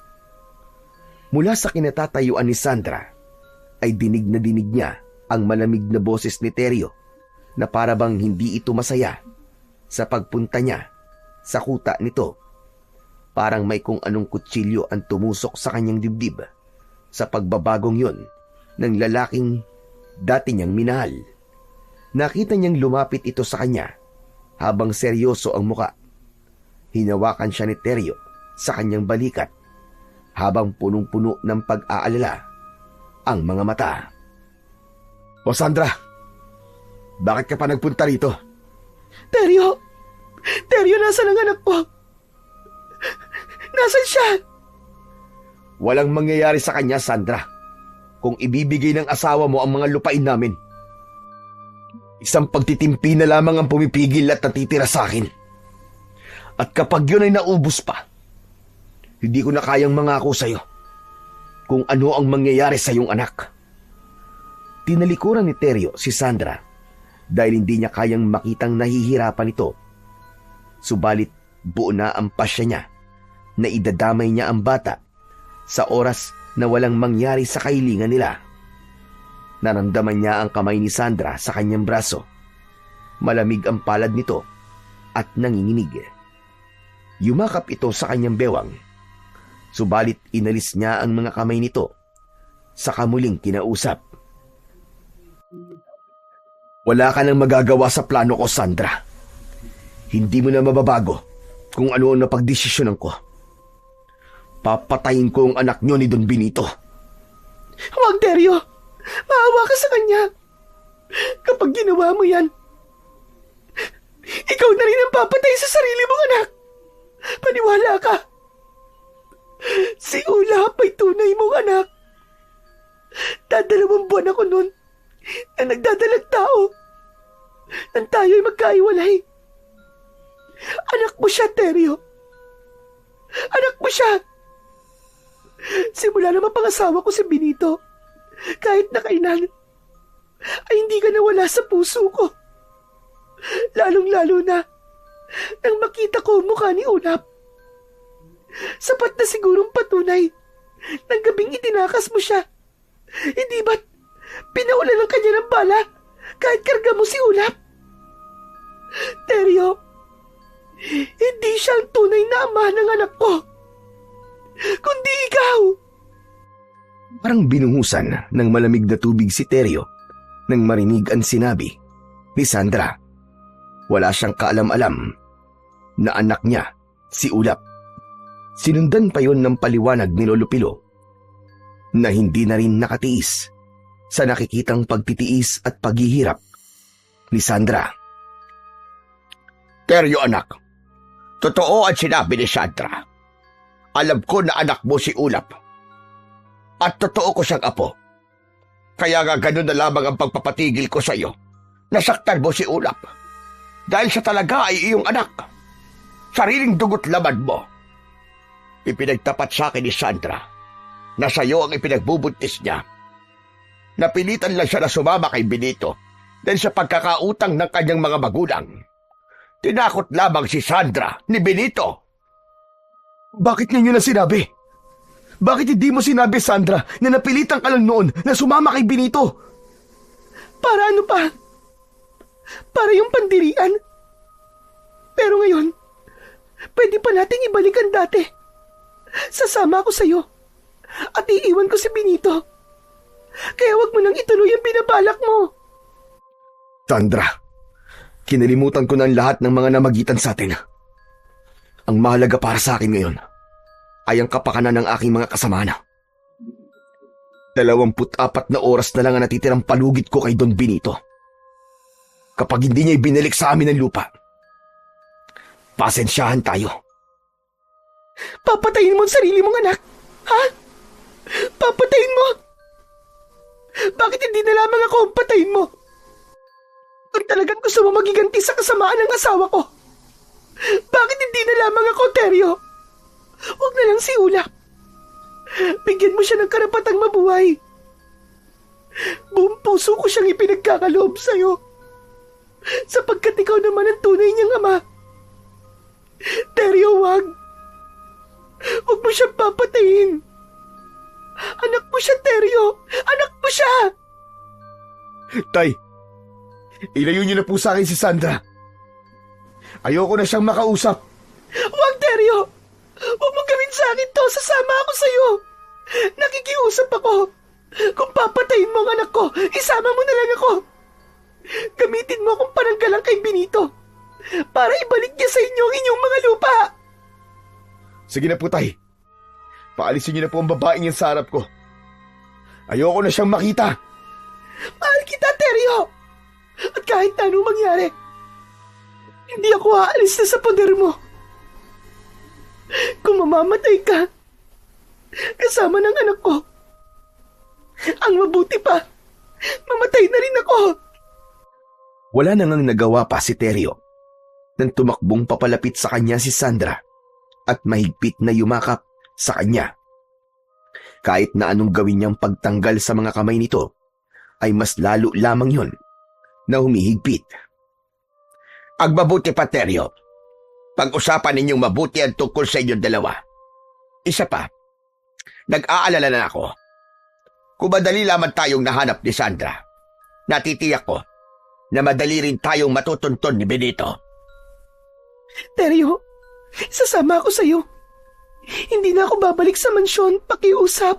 Mula sa kinatatayuan ni Sandra, ay dinig niya ang malamig na boses ni Teryo na parabang hindi ito masaya sa pagpunta niya sa kuta nito. Parang may kung anong kutsilyo ang tumusok sa kanyang dibdib sa pagbabagong yun ng lalaking dati niyang minahal. Nakita niyang lumapit ito sa kanya habang seryoso ang muka. Hinawakan siya ni Teryo sa kanyang balikat habang punong-puno ng pag-aalala ang mga mata. O Sandra, bakit ka pa nagpunta rito? Teryo, nasaan ang anak ko? Nasaan siya? Walang mangyayari sa kanya, Sandra, kung ibibigay ng asawa mo ang mga lupain namin. Isang pagtitimpi na lamang ang pumipigil at natitira sa akin. At kapag yun ay naubos pa, Hindi ko na kayang mangako sa'yo kung ano ang mangyayari sa iyong anak. Tinalikuran ni Teryo si Sandra dahil hindi niya kayang makitang nahihirapan ito. Subalit buo na ang pasya niya na idadamay niya ang bata sa oras na walang mangyari sa kahilingan nila. Naramdaman niya ang kamay ni Sandra sa kanyang braso. Malamig ang palad nito at nanginginig. Yumakap ito sa kanyang bewang. Subalit inalis niya ang mga kamay nito sa kamuling kinausap. Wala ka nang magagawa sa plano ko, Sandra. Hindi mo na mababago kung ano ang napagdesisyonan ko. Papatayin ko ang anak niyo ni Don Benito. Huwag, Teryo! Maawa ka sa kanya! Kapag ginawa mo yan, ikaw na rin ang papatay sa sarili mong anak! Paniwala ka! Si Ulap ay tunay mong anak. Dadalawang buwan ako nun na nagdadalag tao nang tayo'y magkaiwalay. Anak mo siya, Teryo. Anak mo siya. Simula na mapangasawa ko si Benito, kahit na kailan, ay hindi ka nawala sa puso ko. Lalong-lalo na nang makita ko ang mukha ni Ulap. Sapat na sigurong patunay ng gabing itinakas mo siya. Hindi ba't pinaulan ng kanya ng bala kahit karga mo si Ulap? Teryo, hindi siya ang tunay na ama ng anak ko, kundi ikaw. Parang binungusan ng malamig na tubig si Teryo nang marinig ang sinabi ni Sandra. Wala siyang kaalam-alam na anak niya si Ulap. Sinundan pa yon ng paliwanag ni Lolo Pilo na hindi na rin nakatiis sa nakikitang pagtitiis at paghihirap ni Sandra. Teryo anak, totoo ang sinabi ni Sandra. Alam ko na anak mo si Ulap. At totoo ko siyang apo. Kaya nga ganun na lamang ang pagpapatigil ko sa iyo. Nasaktan mo si Ulap. Dahil siya talaga ay iyong anak. Sariling dugot laman mo. Ipinagtapat sa akin ni Sandra na sa iyo ang ipinagbubuntis niya. Napilitan lang siya na sumama kay Benito dahil sa pagkakautang ng kanyang mga magulang. Tinakot lamang si Sandra ni Benito. Bakit ninyo na sinabi? Bakit hindi mo sinabi, Sandra, na napilitan ka lang noon na sumama kay Benito? Para ano pa? Para yung pandirian? Pero ngayon, pwede pa nating ibalik ang dati. Sasama ako sa'yo at iiwan ko si Benito. Kaya wag mo nang ituloy ang binabalak mo. Sandra, kinalimutan ko na ang lahat ng mga namagitan sa atin. Ang mahalaga para sa akin ngayon ay ang kapakanan ng aking mga kasamahan. 24 na oras na lang ang natitirang palugit ko kay Don Benito. Kapag hindi niya ibinalik sa amin ang lupa, pasensyahan tayo. Papatayin mo ang sarili mong anak? Ha? Papatayin mo? Bakit hindi na lamang ako ang patayin mo? Kung talagang gusto mo magiganti sa kasamaan ng asawa ko, bakit hindi na lamang ako, Teryo? Huwag na lang si Ulap. Bigyan mo siya ng karapatang mabuhay. Buong puso ko siyang ipinagkakaloob sa'yo, sapagkat ikaw naman ang tunay niyang ama. Teryo, wag. Huwag mo siyang papatayin. Anak mo siya, Teryo. Anak mo siya. Tay, ilayo niyo na po sa akin si Sandra. Ayoko na siyang makausap. Huwag, Teryo. Huwag mo gawin sa akin to. Sasama ako sa'yo. Nakikiusap ako. Kung papatayin mo ang anak ko, isama mo na lang ako. Gamitin mo akong pananggalang kay Benito para ibalik niya sa inyo ang inyong mga lupa. Sige na po, Tay. Paalisin niyo na po ang babaeng yan sa harap ko. Ayoko na siyang makita. Mahal kita, Teryo. At kahit na anong mangyari, hindi ako aalis na sa poder mo. Kung mamamatay ka, kasama ng anak ko, ang mabuti pa, mamatay na rin ako. Wala na ngang nagawa pa si Teryo nang tumakbong papalapit sa kanya si Sandra at mahigpit na yumakap sa kanya. Kahit na anong gawin niyang pagtanggal sa mga kamay nito, ay mas lalo lamang yon na humihigpit. Ang mabuti pa, Teryo. Pag-usapan ninyong mabuti ang tungkol sa inyong dalawa. Isa pa, nag-aalala na ako. Kung madali lamang tayong nahanap ni Sandra, natitiyak ko na madali rin tayong matutunton ni Benito. Teryo, sasama ako sa'yo. Hindi na ako babalik sa mansyon, pakiusap.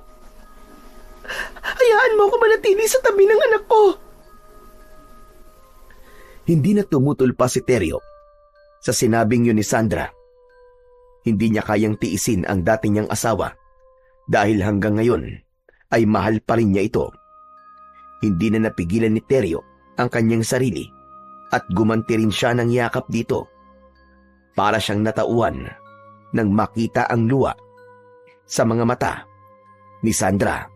Hayaan mo ako manatili sa tabi ng anak ko. Hindi na tumutol pa si Teryo sa sinabing yun ni Sandra. Hindi niya kayang tiisin ang dati niyang asawa dahil hanggang ngayon ay mahal pa rin niya ito. Hindi na napigilan ni Teryo ang kanyang sarili at gumanti rin siya ng yakap dito. Para siyang natauhan nang makita ang luha sa mga mata ni Sandra.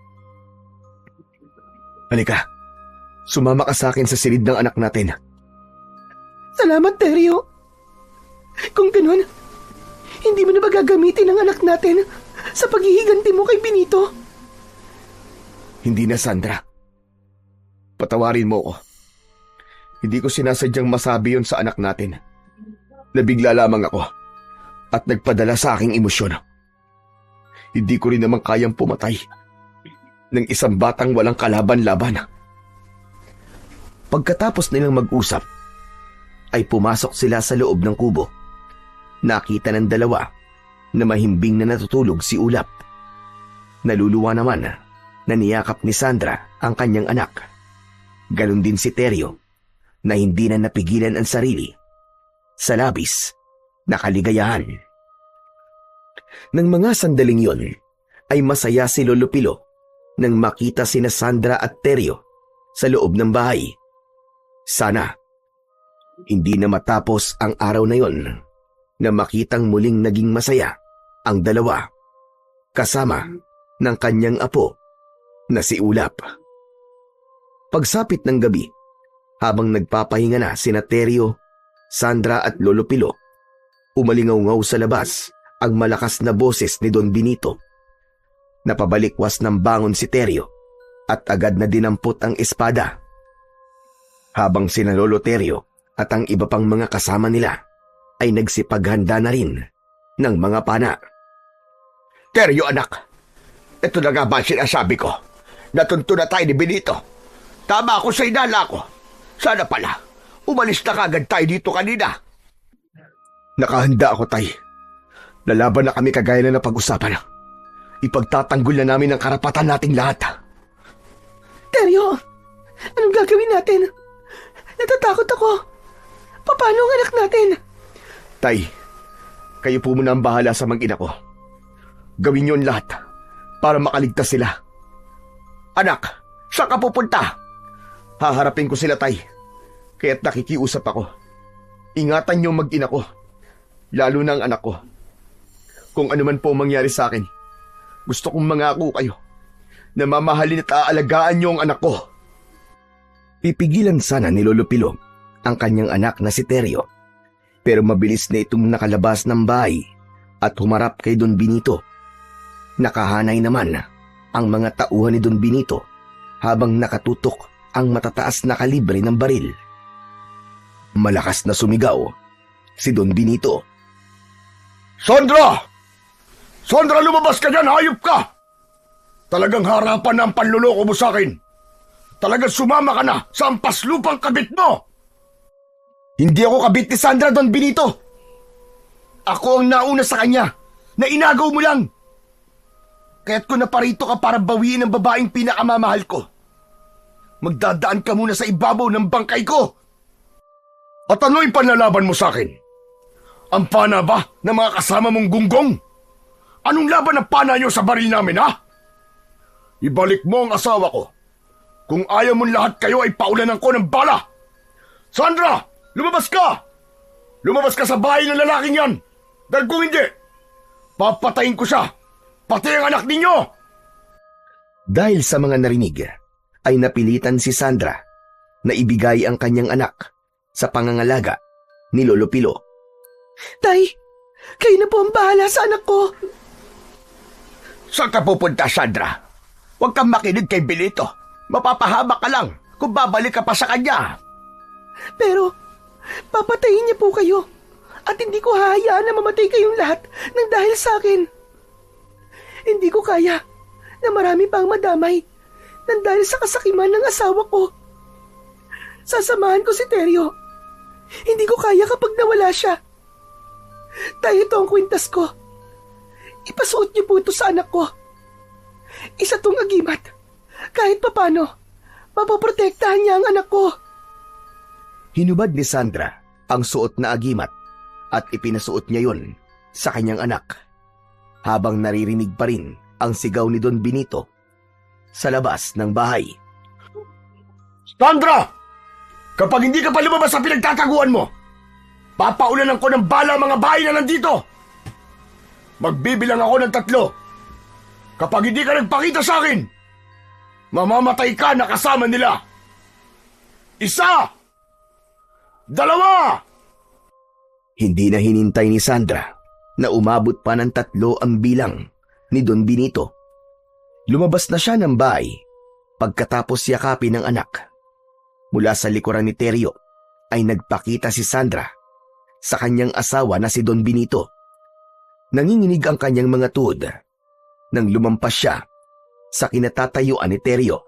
Halika, sumama ka sa akin sa silid ng anak natin. Salamat, Teryo. Kung ganun, hindi mo na ba gagamitin ang anak natin sa paghihiganti mo kay Benito? Hindi na, Sandra. Patawarin mo ko. Hindi ko sinasadyang masabi yon sa anak natin. Nabigla lamang ako at nagpadala sa aking emosyon. Hindi ko rin naman kayang pumatay ng isang batang walang kalaban-laban. Pagkatapos nilang mag-usap, ay pumasok sila sa loob ng kubo. Nakita ng dalawa na mahimbing na natutulog si Ulap. Naluluwa naman na niyakap ni Sandra ang kanyang anak. Ganon din si Teryo na hindi na napigilan ang sarili sa labis na kaligayahan. Nang mga sandaling yon ay masaya si Lolo Pilo nang makita sina Sandra at Teryo sa loob ng bahay. Sana hindi na matapos ang araw na yon na makitang muling naging masaya ang dalawa kasama ng kanyang apo na si Ulap. Pagsapit ng gabi, habang nagpapahinga na sina Teryo, Sandra at Lolo Pilo, umalingaw-ngaw sa labas ang malakas na boses ni Don Benito. Napabalikwas ng bangon si Teryo at agad na dinampot ang espada. Habang sina Lolo Teryo at ang iba pang mga kasama nila ay nagsipaghanda na rin ng mga pana. Teryo, anak, ito na nga ba sinasabi ko? Natunto na tayo ni Benito. Tama ako sa inala ko. Sana pala, umalis na kagad tayo dito kanina. Nakahanda ako, Tay. Lalaban na kami kagaya na napag-usapan. Ipagtatanggol na namin ang karapatan nating lahat. Teryo, anong gagawin natin? Natatakot ako. Paano ang anak natin? Tay, kayo po muna ang bahala sa mag-ina ko. Gawin niyo ang lahat para makaligtas sila. Anak, saan ka pupunta? Haharapin ko sila, Tay. Kaya't nakikiusap ako. Ingatan niyo ang mag-ina ko. Lalo na ang anak ko. Kung ano man po mangyari sa akin, gusto kong mangako kayo na mamahalin at aalagaan niyo ang anak ko. Pipigilan sana ni Lolo Pilo ang kanyang anak na si Teryo. Pero mabilis na itong nakalabas ng bahay at humarap kay Don Benito. Nakahanay naman ang mga tauhan ni Don Benito habang nakatutok ang matataas na kalibre ng baril. Malakas na sumigaw si Don Benito. Sandra! Sandra, lumabas ka dyan! Hayop ka! Talagang harapan na ang panluloko mo sa akin. Talagang sumama ka na sa ampaslupang kabit mo! Hindi ako kabit ni Sandra, Don Benito. Ako ang nauna sa kanya na inagaw mo lang. Kaya't kung naparito ka para bawiin ang babaeng pinakamamahal ko, magdadaan ka muna sa ibabaw ng bangkay ko. At ano'y panlalaban mo sa akin? Ang pana ba ng mga kasama mong gunggong? Anong laban ang pana nyo sa baril namin, ha? Ibalik mo ang asawa ko. Kung ayaw mong lahat kayo ay paulanan ko ng bala. Sandra, lumabas ka! Lumabas ka sa bahay ng lalaking yan! Dahil kung hindi, papatayin ko siya! Pati ang anak ninyo! Dahil sa mga narinig, ay napilitan si Sandra na ibigay ang kanyang anak sa pangangalaga ni Lolo Pilo. Tay, kayo na po ang bahala sa anak ko. Saan ka pupunta, Sandra? Huwag kang makinig kay Benito. Mapapahama ka lang kung babalik ka pa sa kanya. Pero, papatayin niya po kayo. At hindi ko hahayaan na mamatay kayong lahat ng dahil sa akin. Hindi ko kaya na marami pang madamay ng dahil sa kasakiman ng asawa ko. Sasamahan ko si Teryo. Hindi ko kaya kapag nawala siya. Dahil ito ang kwintas ko. Ipasuot niyo po ito sa anak ko. Isa tong agimat. Kahit papano, mapoprotektahan niya ang anak ko. Hinubad ni Sandra ang suot na agimat at ipinasuot niya yon sa kanyang anak habang naririnig pa rin ang sigaw ni Don Benito sa labas ng bahay. Sandra! Kapag hindi ka pa lumabas sa pinagtataguan mo, papaulan ko ng bala mga bahay na nandito. Magbibilang ako ng 3. Kapag hindi ka nagpakita sa akin, mamamatay ka na kasama nila. 1, 2. Hindi na hinintay ni Sandra na umabot pa ng 3 ang bilang ni Don Benito. Lumabas na siya ng bahay pagkatapos yakapin ng anak. Mula sa likuran ni Teryo ay nagpakita si Sandra sa kanyang asawa na si Don Benito. Nanginginig ang kanyang mga tuhod nang lumampas siya sa kinatatayuan ni Teryo.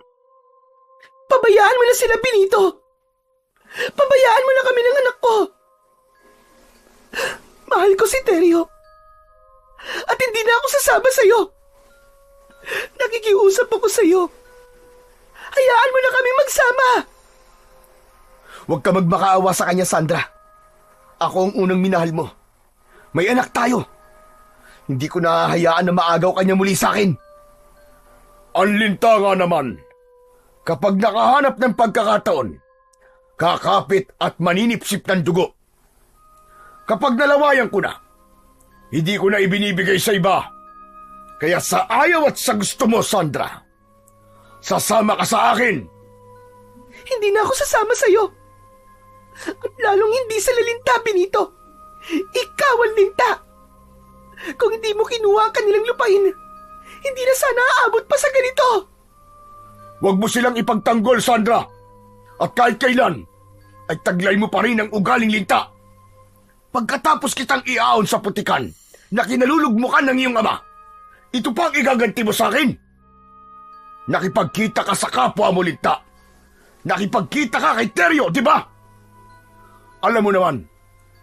Pabayaan mo na sila, Benito! Pabayaan mo na kami ng anak ko! Mahal ko si Teryo. At hindi na ako sasama sa'yo. Nakikiusap ako sa'yo. Hayaan mo na kami magsama. Huwag ka magmakaawa sa kanya, Sandra. Ako ang unang minahal mo. May anak tayo. Hindi ko nahahayaan na maagaw kanya muli sa akin. Ang linta nga naman. Kapag nakahanap ng pagkakataon, kakapit at maninipsip ng dugo. Kapag nalawayan ko na, hindi ko na ibinibigay sa iba. Kaya sa ayaw at sa gusto mo, Sandra, sasama ka sa akin. Hindi na ako sasama sa'yo. At lalong hindi sa lalinta, Benito. Ikaw ang linta. Kung hindi mo kinuha ang kanilang lupain, hindi na sana aabot pa sa ganito. Huwag mo silang ipagtanggol, Sandra. At kahit kailan, ay taglay mo pa rin ang ugaling linta. Pagkatapos kitang iaon sa putikan na kinalulugmukan ng iyong ama, ito pa ang igaganti mo sa akin. Nakipagkita ka sa kapwa mo linta. Nakipagkita ka kay Teryo, di ba? Alam mo naman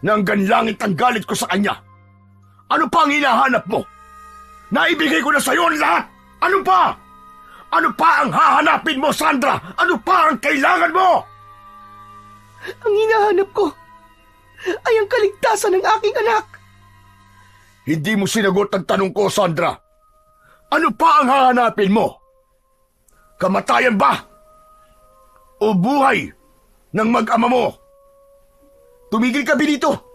na hanggang langit ang galit ko sa kanya. Ano pa ang hinahanap mo? Naibigay ko na sa iyo ang lahat. Ano pa? Ano pa ang hahanapin mo, Sandra? Ano pa ang kailangan mo? Ang hinahanap ko ay ang kaligtasan ng aking anak. Hindi mo sinagot ang tanong ko, Sandra. Ano pa ang hahanapin mo? Kamatayan ba? O buhay ng mag-ama mo? Tumigil ka, Benito.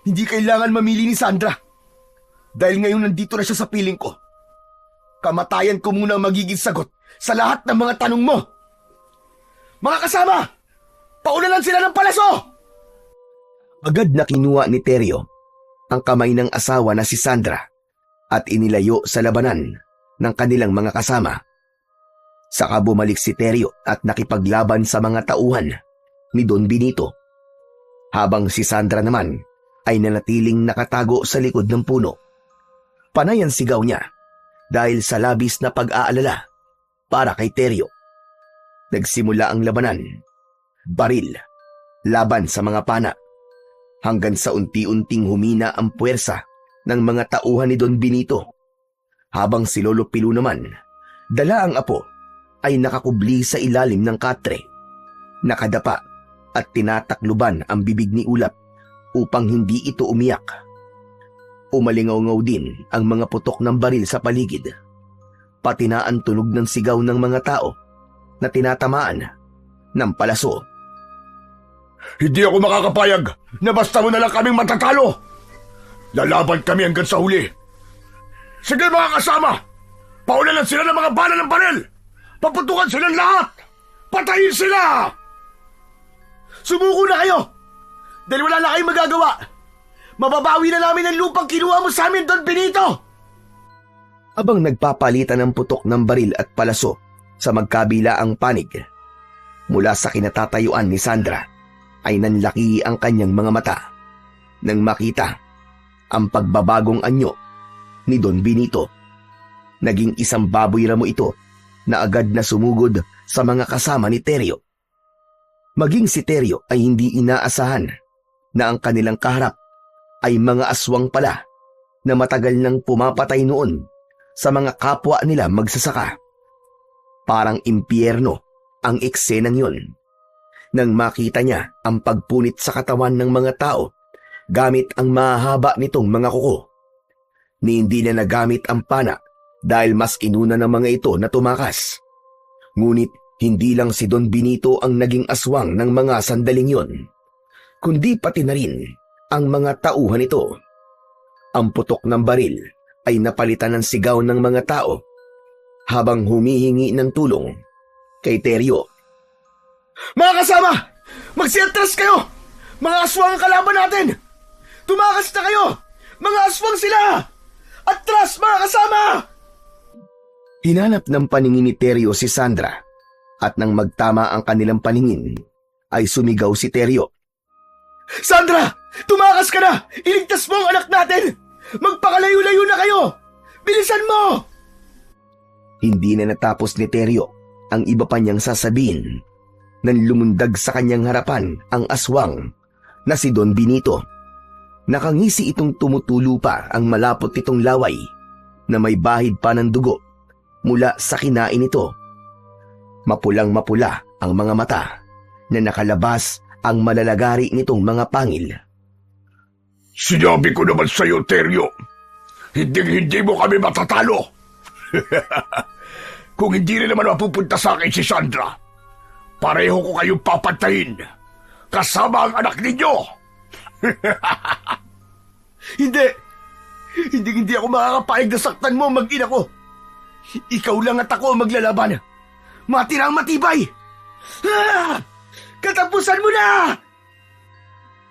Hindi kailangan mamili ni Sandra. Dahil ngayon nandito na siya sa piling ko. Kamatayan ko muna ang magiging sagot sa lahat ng mga tanong mo. Mga kasama, paunalan sila ng palaso! Agad na kinuha ni Teryo ang kamay ng asawa na si Sandra at inilayo sa labanan ng kanilang mga kasama. Saka bumalik si Teryo at nakipaglaban sa mga tauhan ni Don Benito, habang si Sandra naman ay nanatiling nakatago sa likod ng puno. Panay ang sigaw niya dahil sa labis na pag-aalala para kay Teryo. Nagsimula ang labanan, baril, laban sa mga pana, hanggang sa unti-unting humina ang puwersa ng mga tauhan ni Don Benito, habang si Lolo Pilu naman, dala ang apo, ay nakakubli sa ilalim ng katre, nakadapa at tinatakluban ang bibig ni Ulap upang hindi ito umiyak. Umalingaw-ngaw din ang mga putok ng baril sa paligid, pati na ang tunog ng sigaw ng mga tao na tinatamaan ng palaso. Hindi ako makakapayag na basta mo na lang kaming matatalo. Lalaban kami hanggang sa huli. Sige mga kasama, paunalan sila ng mga bala ng baril. Paputukan silang lahat. Patayin sila! Sumuko na kayo! Dahil wala na kayong magagawa. Mababawi na namin ang lupang kinuha mo sa amin, Don Benito! Abang nagpapalitan ng putok ng baril at palaso sa magkabilaang panig, mula sa kinatatayuan ni Sandra ay nanlaki ang kanyang mga mata nang makita ang pagbabagong anyo ni Don Benito. Naging isang baboy ramo ito na agad na sumugod sa mga kasama ni Teryo. Maging si Teryo ay hindi inaasahan na ang kanilang kaharap ay mga aswang pala na matagal nang pumapatay noon sa mga kapwa nila magsasaka. Parang impyerno ang eksenang yun. Nang makita niya ang pagpunit sa katawan ng mga tao gamit ang mahaba nitong mga kuko, ni hindi na nagamit ang pana dahil mas inuna ng mga ito na tumakas. Ngunit hindi lang si Don Benito ang naging aswang ng mga sandaling yun, kundi pati na rin ang mga tauhan nito. Ang putok ng baril ay napalitan ng sigaw ng mga tao habang humihingi ng tulong kay Teryo. Mga kasama! Magsiatras kayo! Mga aswang ang kalaban natin! Tumakas na kayo! Mga aswang sila! Atras, mga kasama! Hinanap ng paningin ni Teryo si Sandra at nang magtama ang kanilang paningin ay sumigaw si Teryo. Sandra! Tumakas ka na! Iligtas mo ang anak natin! Magpakalayo-layo na kayo! Bilisan mo! Hindi na natapos ni Teryo ang iba pa niyang sasabihin nang lumundag sa kanyang harapan ang aswang na si Don Benito. Nakangisi itong tumutulo pa ang malapot nitong laway na may bahid pa ng dugo mula sa kinain nito. Mapulang-mapula ang mga mata na nakalabas ang malalagari nitong mga pangil. Sinabi ko naman sa'yo, Teryo, hindi mo kami matatalo. Kung hindi rin naman mapupunta sa akin si Sandra, pareho ko kayong papantayin, kasama ang anak ninyo. Hindi ako makakapayag na saktan mo, mag-ina ko. Ikaw lang at ako ang maglalaban. Matirang matibay! Katapusan mo na!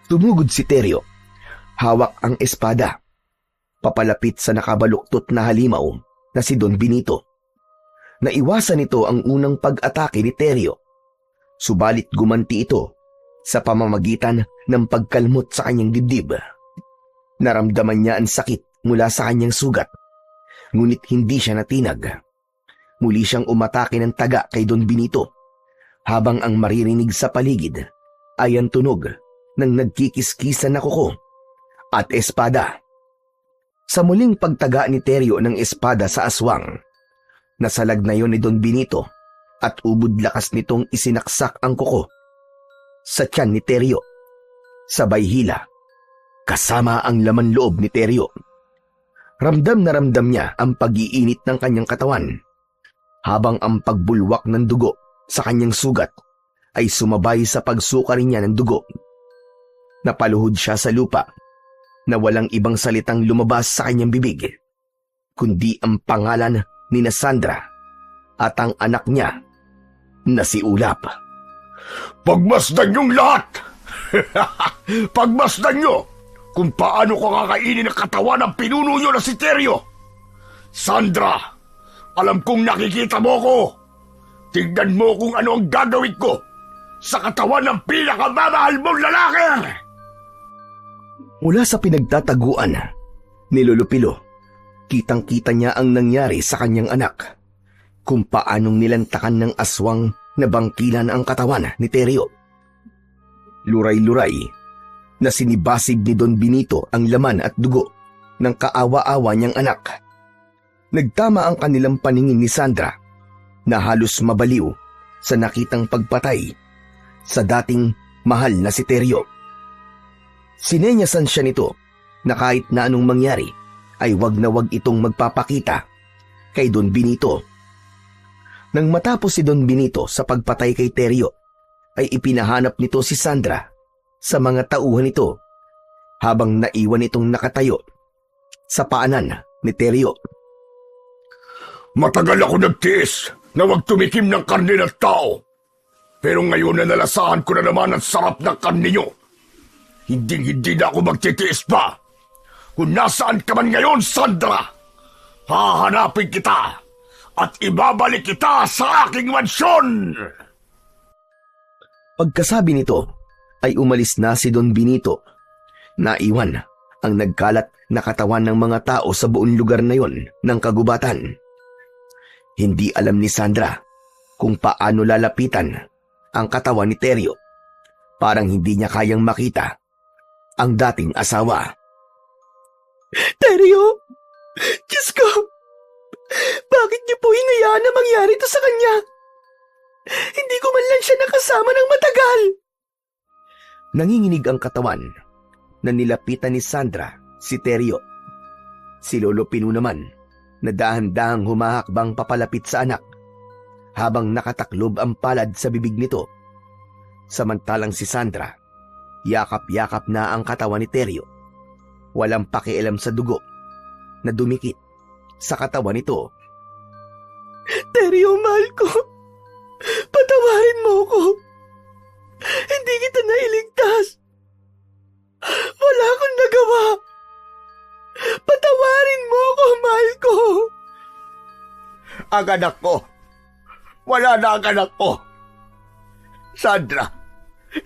Tumugod si Teryo. Hawak ang espada. Papalapit sa nakabaluktot na halimaw na si Don Benito. Naiwasan nito ang unang pag-atake ni Teryo. Subalit gumanti ito sa pamamagitan ng pagkalmot sa kanyang dibdib. Naramdaman niya ang sakit mula sa kanyang sugat, ngunit hindi siya natinag. Muli siyang umatake ng taga kay Don Benito, habang ang maririnig sa paligid ay ang tunog ng nagkikiskisan na kuko at espada. Sa muling pagtaga ni Teryo ng espada sa aswang, nasalag na yon ni Don Benito at ubod lakas nitong isinaksak ang kuko sa tiyan ni Teryo. Sabay hila, kasama ang laman loob ni Teryo. Ramdam na ramdam niya ang pag-iinit ng kanyang katawan, habang ang pagbulwak ng dugo sa kanyang sugat ay sumabay sa pagsuka rin niya ng dugo. Napaluhod siya sa lupa na walang ibang salitang lumabas sa kanyang bibig, kundi ang pangalan ni Sandra at ang anak niya na si Ulap. Pagmasdan niyong lahat! Pagmasdan niyo kung paano ko kakainin ang katawan ng pinuno niyo na si Teryo. Sandra, alam kong nakikita mo ko. Tignan mo kung ano ang gagawin ko sa katawan ng pinakamamahal mong lalaki! Mula sa pinagtataguan ni Lolo Pilo, kitang-kita niya ang nangyari sa kanyang anak, kung paanong nilantakan ng aswang na bangkilan ang katawan ni Teryo. Luray-luray na sinibasig ni Don Benito ang laman at dugo ng kaawa-awa niyang anak. Nagtama ang kanilang paningin ni Sandra na halos mabaliw sa nakitang pagpatay sa dating mahal na si Teryo. Sinenyasan siya nito na kahit na anong mangyari ay wag na wag itong magpapakita kay Don Benito. Nang matapos si Don Benito sa pagpatay kay Teryo, ay ipinahanap nito si Sandra sa mga tauhan nito habang naiwan itong nakatayo sa paanan ni Teryo. Matagal ako nagtiis na wag tumikim ng karne ng tao. Pero ngayon na nalasahan ko na naman ang sarap ng karne nyo. Hindi na ako magtitiis pa. Kung nasaan ka man ngayon, Sandra, Hahanapin kita at ibabalik kita sa aking mansyon! Pagkasabi nito, ay umalis na si Don Benito. Naiwan ang nagkalat na katawan ng mga tao sa buong lugar na yon ng kagubatan. Hindi alam ni Sandra kung paano lalapitan ang katawan ni Teryo. Parang hindi niya kayang makita ang dating asawa. Teryo! Diyos ko! Bakit niyo po hinayaan na mangyari ito sa kanya? Hindi ko man lang siya nakasama ng matagal. Nanginginig ang katawan na nilapitan ni Sandra si Teryo. Si Lolo Pino naman na dahan-dahang humahakbang papalapit sa anak habang nakataklob ang palad sa bibig nito. Samantalang si Sandra, yakap-yakap na ang katawan ni Teryo. Walang pakialam sa dugo na dumikit sa katawan nito. Teryo, mahal ko. Patawarin mo ko. Hindi kita nailigtas. Wala akong nagawa. Patawarin mo ko, mahal ko. Ang anak ko! Wala na ang anak ko! Sandra,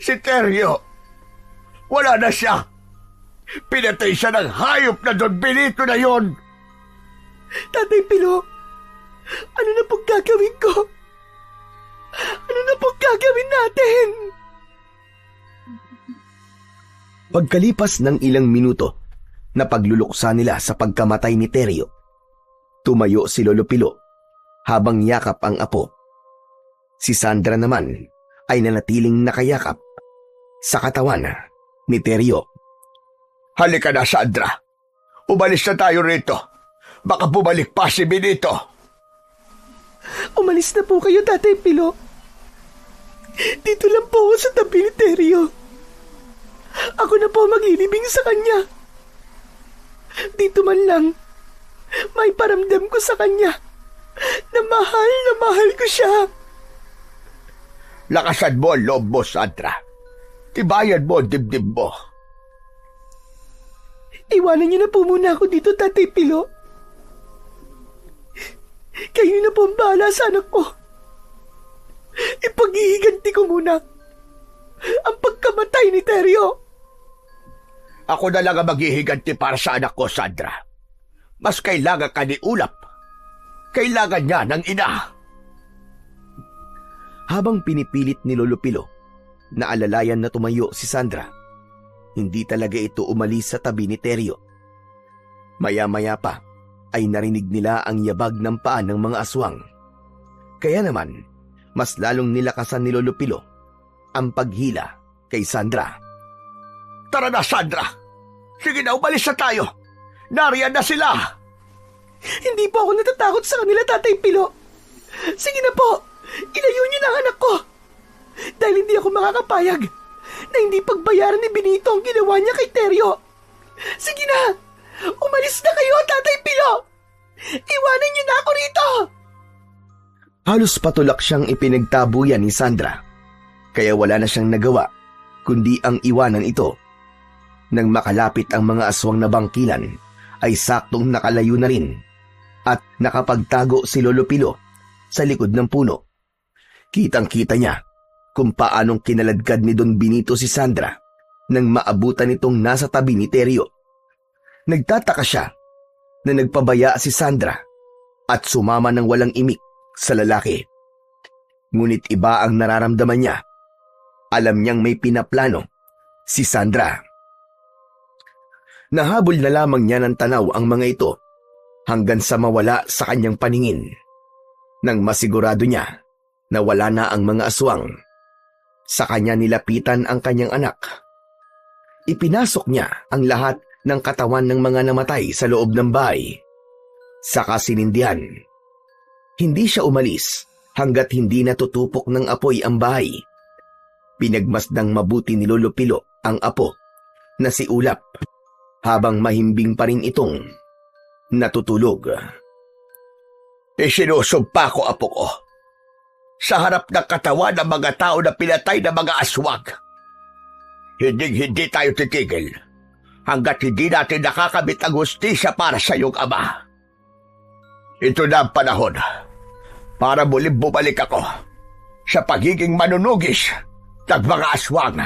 si Teryo, wala na siya! Pinatay siya ng hayop na Don Benito na yon! Tatay Pilo, ano na pong gagawin ko? Ano na pong gagawin natin? Pagkalipas ng ilang minuto na pagluluksa nila sa pagkamatay ni Teryo, tumayo si Lolo Pilo habang yakap ang apo. Si Sandra naman ay nanatiling nakayakap sa katawan ni Teryo. Halika na, Sandra! Umalis na tayo rito! Baka bumalik pa si Benito! Umalis na po kayo, Tatay Pilo. Dito lang po ako sa tabi ni Teryo. Ako na po maglilibing sa kanya. Dito man lang, may paramdam ko sa kanya na mahal ko siya. Lakasan mo ang loob mo, Sandra. Tibayan mo ang dibdib mo. Iwanan niyo na po muna ako dito, Tatay Pilo. Kayo na po ang bahala sa anak ko. Ipaghihiganti ko muna ang pagkamatay ni Teryo. Ako na lang ang maghihiganti para sa anak ko, Sandra. Mas kailangan ka ni Ulap. Kailangan niya ng ina. Habang pinipilit ni Lolo Pilo na alalayan na tumayo si Sandra, hindi talaga ito umalis sa tabi ni Teryo. Maya-maya pa ay narinig nila ang yabag ng paa ng mga aswang. Kaya naman, mas lalong nilakasan ni Lolo Pilo ang paghila kay Sandra. Tara na, Sandra! Sige na, umalis na tayo! Nariyan na sila! Hindi po ako natatakot sa kanila, Tatay Pilo. Sige na po, ilayo niyo na ang anak ko. Dahil hindi ako makakapayag na hindi pagbayaran ni Benito ang ginawa niya kay Teryo. Sige na, umalis na kayo, Tatay Pilo. Iwanan niyo na ako rito. Halos patulak siyang ipinagtabuyan ni Sandra, kaya wala na siyang nagawa kundi ang iwanan ito. Nang makalapit ang mga aswang na bangkilan, ay saktong nakalayo na rin at nakapagtago si Lolo Pilo sa likod ng puno. Kitang-kita niya kung paanong kinaladkad ni Don Benito si Sandra nang maabutan itong nasa tabi ni Teryo. Nagtataka siya na nagpabaya si Sandra at sumama ng walang imik sa lalaki. Ngunit iba ang nararamdaman niya. Alam niyang may pinaplano si Sandra. Nahabol na lamang niya ng tanaw ang mga ito hanggang sa mawala sa kanyang paningin. Nang masigurado niya na wala na ang mga aswang, sa kanya nilapitan ang kanyang anak. Ipinasok niya ang lahat ng katawan ng mga namatay sa loob ng bahay. Saka sinindihan. Hindi siya umalis hanggat hindi natutupok ng apoy ang bahay. Pinagmasdang mabuti ni Lolo Pilo ang apo na si Ulap habang mahimbing pa rin itong natutulog. Isinusumpa ko, apo ko, sa harap ng katawan ng mga tao na pinatay ng mga aswang. Hindi tayo titigil hanggat hindi natin nakakamit ang hustisya para sa iyong ama. Ito na ang panahon para muling bumalik ako sa pagiging manunugis ng mga aswang.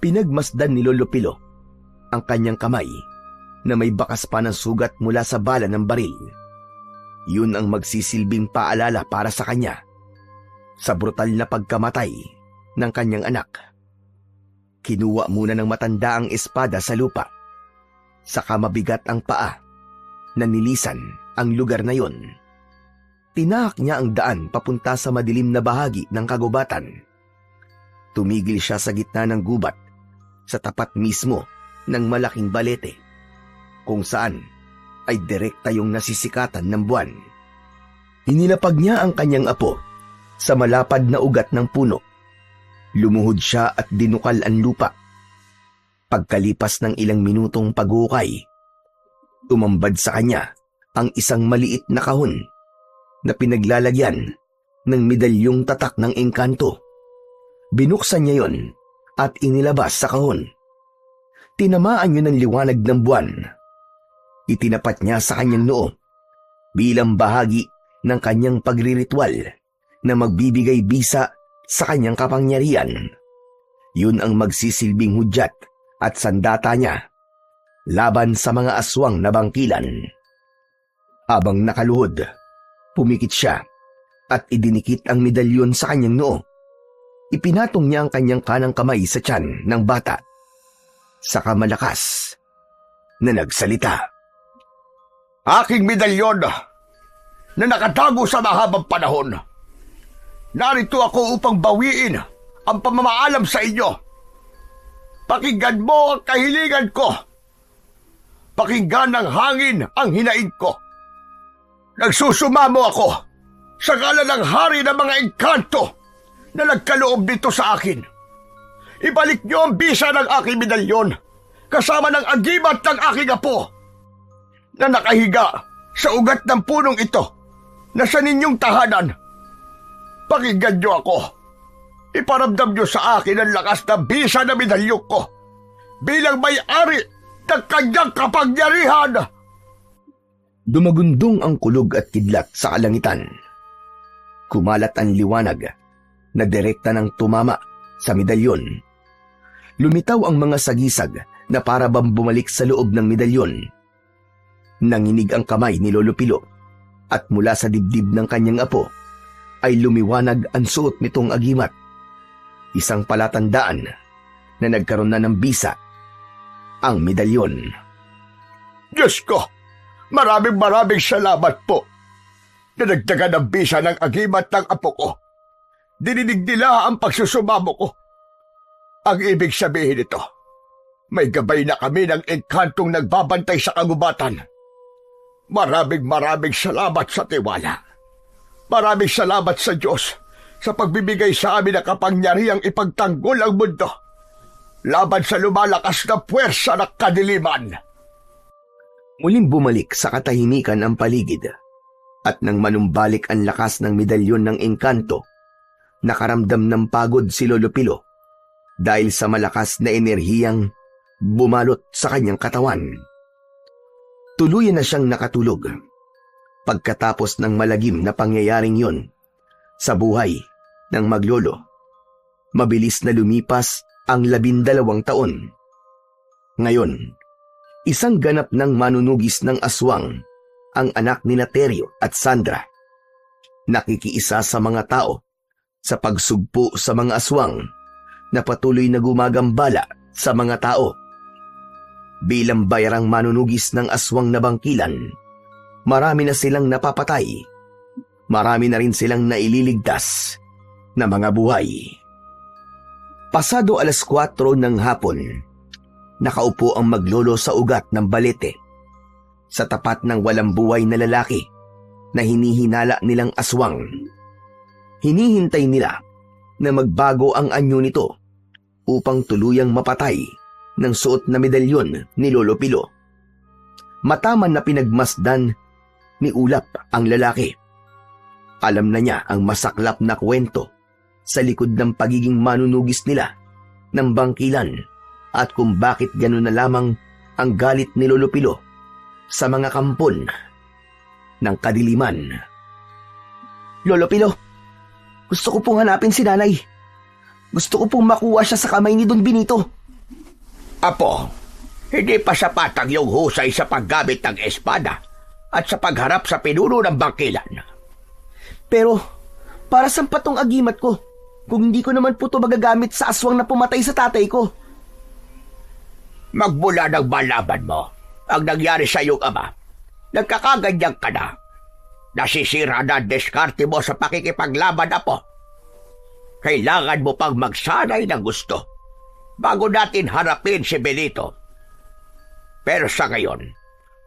Pinagmasdan ni Lolo Pilo ang kanyang kamay na may bakas pa ng sugat mula sa bala ng baril. Yun ang magsisilbing paalala para sa kanya sa brutal na pagkamatay ng kanyang anak. Kinuha muna ng matanda ang espada sa lupa, saka mabigat ang paa na nilisan ang lugar na yon. Tinahak niya ang daan papunta sa madilim na bahagi ng kagubatan. Tumigil siya sa gitna ng gubat sa tapat mismo ng malaking balete, kung saan ay direkta yung nasisikatan ng buwan. Inilapag niya ang kanyang apo sa malapad na ugat ng puno. Lumuhod siya at dinukal ang lupa. Pagkalipas ng ilang minutong paghukay, tumambad sa kanya ang isang maliit na kahon na pinaglalagyan ng medalyong tatak ng engkanto. Binuksan niya yon at inilabas sa kahon. Tinamaan yun ng liwanag ng buwan. Itinapat niya sa kanyang noo bilang bahagi ng kanyang pagriritwal na magbibigay bisa sa kanyang kapangyarihan. Yun ang magsisilbing hudyat at sandata niya laban sa mga aswang na bangkilan. Habang nakaluhod, pumikit siya at idinikit ang medalyon sa kanyang noo. Ipinatong niya ang kanyang kanang kamay sa tiyan ng bata. Saka malakas na nagsalita. Aking medalyon na nakatago sa mahabang panahon. Narito ako upang bawiin ang pamamaalam sa inyo. Pakinggan mo ang kahilingan ko. Pakinggan ng hangin ang hinaing ko. Nagsusumamo ako sa ngalan ng hari ng mga engkanto na nagkaloob dito sa akin. Ibalik niyo ang bisa ng aking medalyon kasama ng agimat ng aking apo na nakahiga sa ugat ng punong ito na sa ninyong tahanan. Pakinggan niyo ako. Iparamdam niyo sa akin ang lakas ng bisa na medalyon ko bilang may-ari ng kanyang kapangyarihan. Dumagundong ang kulog at kidlat sa kalangitan. Kumalat ang liwanag na direkta ng tumama sa medalyon. Lumitaw ang mga sagisag na para bang bumalik sa loob ng medalyon. Nanginig ang kamay ni Lolo Pilo at mula sa dibdib ng kanyang apo ay lumiwanag ang suot nitong agimat. Isang palatandaan na nagkaroon na ng bisa ang medalyon. Diyos ko, maraming salamat po. Nadagdagan ang bisa ng agimat ng apo ko. Dininig nila ang pagsusumamo ko. Ang ibig sabihin nito, may gabay na kami ng engkantong nagbabantay sa kagubatan. Maraming salamat sa tiwala. Maraming salamat sa Diyos sa pagbibigay sa amin ng kapangyarihang ipagtanggol ang mundo laban sa lumalakas na puwersa ng kadiliman. Muling bumalik sa katahimikan ang paligid at nang manumbalik ang lakas ng medalyon ng engkanto, nakaramdam ng pagod si Lolo Pilo dahil sa malakas na enerhiyang bumalot sa kanyang katawan. Tuluyan na siyang nakatulog pagkatapos ng malagim na pangyayaring yun sa buhay ng maglolo. Mabilis na lumipas ang 12 taon. Ngayon, isang ganap ng manunugis ng aswang ang anak ni Terio at Sandra. Nakikiisa sa mga tao sa pagsugpo sa mga aswang na patuloy na gumagambala sa mga tao. Bilang bayarang manunugis ng aswang na bangkilan, marami na silang napapatay. Marami na rin silang naililigtas na mga buhay. Pasado 4:00 ng hapon, nakaupo ang maglolo sa ugat ng balete sa tapat ng walang buhay na lalaki na hinihinala nilang aswang. Hinihintay nila na magbago ang anyo nito upang tuluyang mapatay ng suot na medalyon ni Lolo Pilo. Mataman na pinagmasdan ni Ulap ang lalaki. Alam na niya ang masaklap na kwento sa likod ng pagiging manunugis nila ng bangkilan at kung bakit gano'n na lamang ang galit ni Lolo Pilo sa mga kampon. ng kadiliman. Lolo Pilo, gusto ko pong hanapin si nanay. Gusto ko pong makuha siya sa kamay ni Don Benito. Apo, hindi pa sapat ang iyong husay sa paggamit ng espada at sa pagharap sa pinuno ng bangkilan. Pero, para saan pa tong agimat ko kung hindi ko naman po ito magagamit sa aswang na pumatay sa tatay ko? Magmula ng malaman mo ang nangyari sa iyong ama, nagkakaganyan ka na. Nasisira na ang diskarte mo sa pakikipaglaban, Apo. Kailangan mo pang magsanay ng gusto bago natin harapin si Benito. Pero sa ngayon,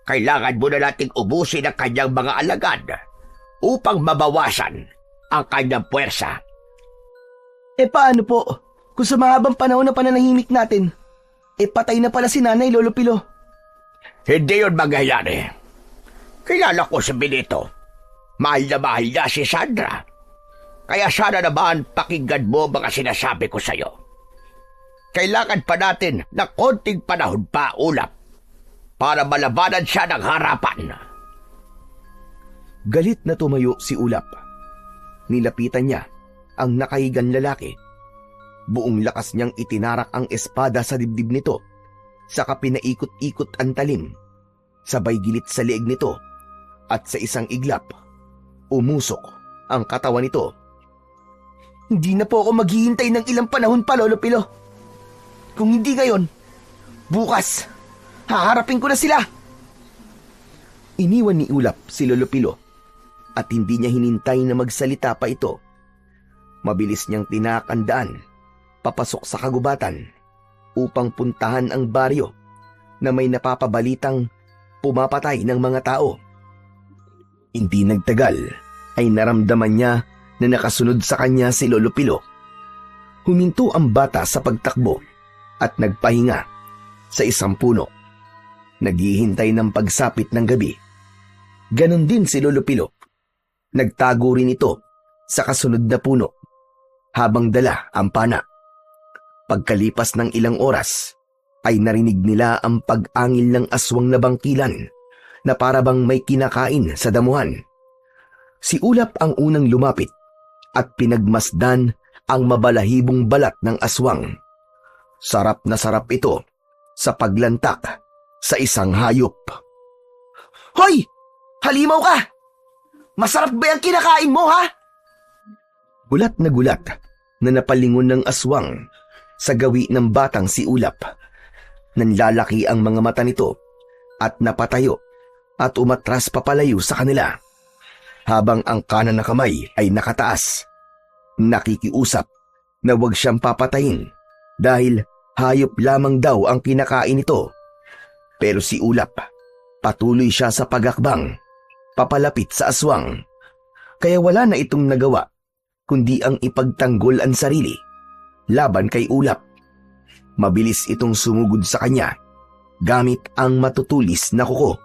kailangan mo na nating ubusin ang kanyang mga alagad upang mabawasan ang kanyang puwersa. Paano po? Kung sa mahabang panahon na pananahimik natin, patay na pala si nanay, Lolo Pilo. Hindi yun mangyayari. Kilala ko si Benito. Mahal na mahal niya si Sandra. Kaya sana naman pakinggan mo mga sinasabi ko sa'yo. Kailangan pa natin ng konting panahon pa, Ulap, para malabanan siya ng harapan. Galit na tumayo si Ulap. Nilapitan niya ang nakahigang lalaki. Buong lakas niyang itinarak ang espada sa dibdib nito, saka pinaikot-ikot ang talim. Sabay gilit sa leeg nito at sa isang iglap, umusok ang katawan nito. Hindi na po ako maghihintay ng ilang panahon pa, Lolo Pilo. Kung hindi ngayon, bukas, haharapin ko na sila. Iniwan ni Ulap si Lolo Pilo at hindi niya hinintay na magsalita pa ito. Mabilis niyang tinakandaan papasok sa kagubatan upang puntahan ang baryo na may napapabalitang pumapatay ng mga tao. Hindi nagtagal ay naramdaman niya na nakasunod sa kanya si Lolo Pilo. Huminto ang bata sa pagtakbo at nagpahinga sa isang puno. Naghihintay ng pagsapit ng gabi. Ganon din si Lolo Pilo. Nagtago rin ito sa kasunod na puno habang dala ang pana. Pagkalipas ng ilang oras ay narinig nila ang pag-angil ng aswang na bangkilan na parabang may kinakain sa damuhan. Si Ulap ang unang lumapit at pinagmasdan ang mabalahibong balat ng aswang. Sarap na sarap ito sa paglantak sa isang hayop. Hoy! Halimaw ka! Masarap ba yung kinakain mo, ha? Gulat na napalingon ng aswang sa gawi ng batang si Ulap. Nanlalaki ang mga mata nito at napatayo at umatras papalayo sa kanila. Habang ang kanan na kamay ay nakataas, nakikiusap na huwag siyang papatayin dahil hayop lamang daw ang kinakain nito. Pero si Ulap, patuloy siya sa pagakbang, papalapit sa aswang. Kaya wala na itong nagawa kundi ang ipagtanggol ang sarili laban kay Ulap. Mabilis itong sumugod sa kanya gamit ang matutulis na kuko.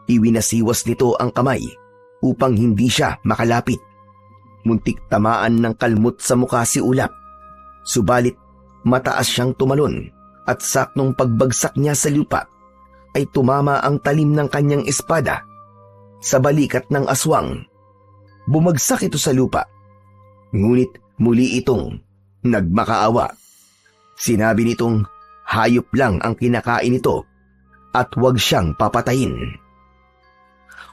Iwinasiwas nito ang kamay upang hindi siya makalapit. Muntik tamaan ng kalmot sa mukha si Ulap. Subalit mataas siyang tumalon at saknong pagbagsak niya sa lupa ay tumama ang talim ng kanyang espada sa balikat ng aswang. Bumagsak ito sa lupa, ngunit muli itong nagmakaawa. Sinabi nitong hayop lang ang kinakain nito at huwag siyang papatayin.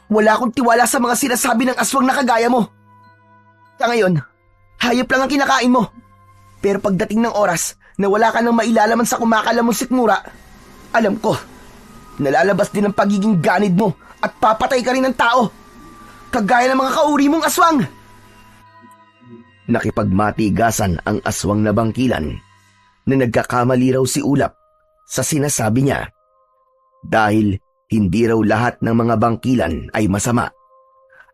Wala akong tiwala sa mga sinasabi ng aswang na kagaya mo. Sa ngayon, hayop lang ang kinakain mo. Pero pagdating ng oras na wala ka nang mailalaman sa kumakalam mong sikmura, alam ko, nalalabas din ang pagiging ganid mo at papatay ka rin ng tao. Kagaya ng mga kauri mong aswang. Nakipagmatigasan ang aswang na bangkilan na nagkakamali raw si Ulap sa sinasabi niya dahil hindi raw lahat ng mga bangkilan ay masama.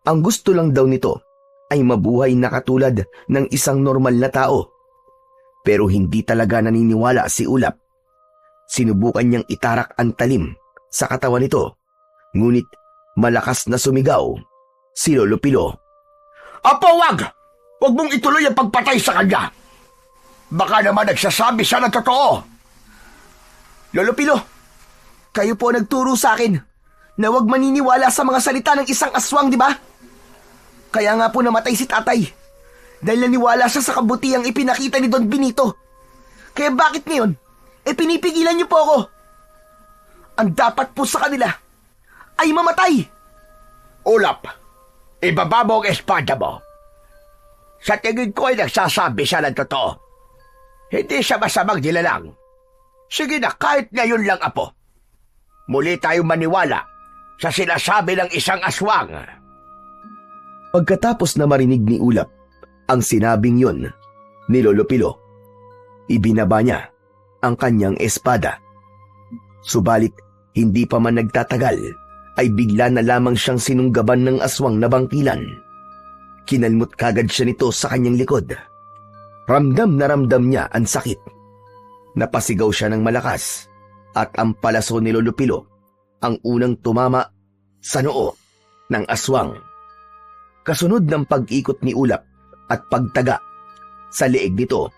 Ang gusto lang daw nito ay mabuhay na katulad ng isang normal na tao. Pero hindi talaga naniniwala si Ulap. Sinubukan niyang itarak ang talim sa katawan nito, ngunit malakas na sumigaw si Lolo Pilo. Apo, wag! Huwag mong ituloy ang pagpatay sa kanya. Baka naman nagsasabi siya ng totoo. Lolo Pilo, kayo po nagturo sa akin na huwag maniniwala sa mga salita ng isang aswang, di ba? Kaya nga po namatay si tatay. Dahil naniwala siya sa kabutihang ipinakita ni Don Benito. Kaya bakit ngayon, pinipigilan niyo po ako? Ang dapat po sa kanila ay mamatay. Ulap, ibaba mo ang espada mo. Sa tingin ko ay nagsasabi siya ng totoo. Hindi siya masamang nilalang. Sige na, kahit ngayon lang, apo. Muli tayong maniwala sa sinasabi ng isang aswang. Pagkatapos na marinig ni Ulap ang sinabing yon ni Lolo Pilo, ibinaba niya ang kanyang espada. Subalit, hindi pa man nagtatagal, ay bigla na lamang siyang sinunggaban ng aswang na bangkilan. Kinalmot kagad siya nito sa kanyang likod. Ramdam na ramdam niya ang sakit. Napasigaw siya ng malakas at ang palaso ni Lolo Pilo ang unang tumama sa noo ng aswang. Kasunod ng pag-ikot ni Ulap at pagtaga sa leeg nito,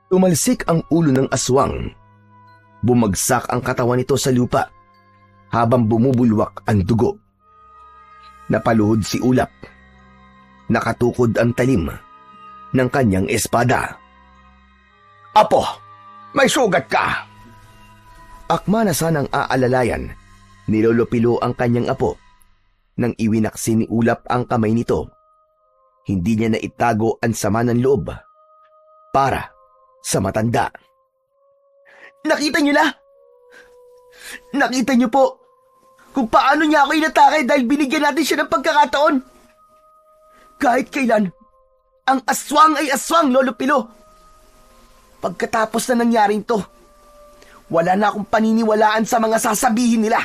tumalsik ang ulo ng aswang. Bumagsak ang katawan nito sa lupa habang bumubulwak ang dugo. Napaluhod si Ulap. Nakatukod ang talim ng kanyang espada. Apo, may sugat ka. Akma na sanang aalalayan ni Lolo Pilo ang kanyang apo nang iwinaksi ni Ulap ang kamay nito. Hindi niya na itago ang sama ng loob para sa matanda. Nakita niyo na? Nakita niyo po kung paano niya ako inatake dahil binigyan natin siya ng pagkakataon. Kahit kailan, ang aswang ay aswang, Lolo Pilo. Pagkatapos na nangyaring to, wala na akong paniniwalaan sa mga sasabihin nila.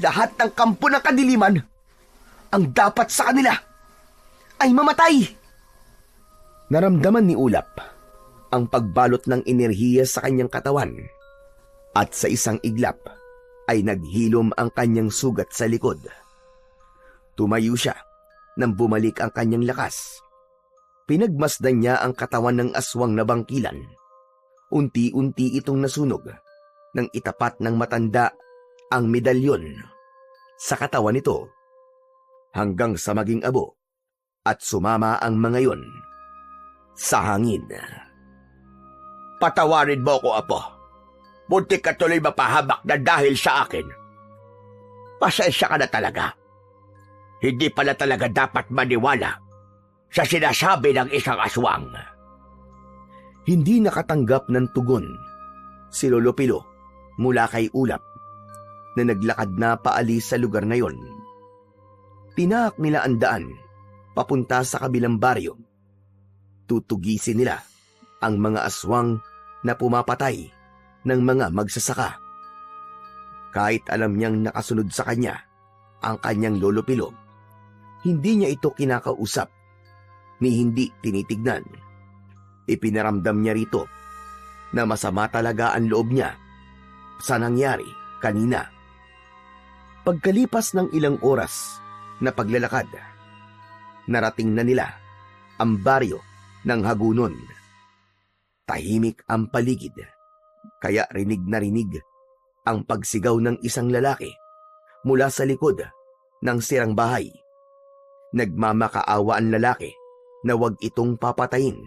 Lahat ng kampo ng kadiliman, ang dapat sa kanila ay mamatay. Naramdaman ni Ulap ang pagbalot ng enerhiya sa kanyang katawan at sa isang iglap ay naghilom ang kanyang sugat sa likod. Tumayo siya nang bumalik ang kanyang lakas. Pinagmasdan niya ang katawan ng aswang na bangkilan. Unti-unti itong nasunog nang itapat ng matanda ang medalyon sa katawan nito hanggang sa maging abo at sumama ang mga yon sa hangin. Patawarin mo ko, apo. Muntik ka tuloy mapahamak na dahil sa akin. Pasensya ka na talaga. Hindi pala talaga dapat maniwala sa sinasabi ng isang aswang. Hindi nakatanggap ng tugon si Lolo Pilo mula kay Ulap na naglakad na paalis sa lugar na yon. Tinaak nila ang daan papunta sa kabilang baryo. Tutugisin nila ang mga aswang na pumapatay ng mga magsasaka. Kahit alam niyang nakasunod sa kanya ang kanyang Lolo Pilo, hindi niya ito kinakausap ni hindi tinitignan. Ipinaramdam niya rito na masama talaga ang loob niya sa nangyari kanina. Pagkalipas ng ilang oras na paglalakad, narating na nila ang baryo ng Hagunon. Tahimik ang paligid, kaya rinig na rinig ang pagsigaw ng isang lalaki mula sa likod ng sirang bahay. Nagmamakaawa ang lalaki na wag itong papatayin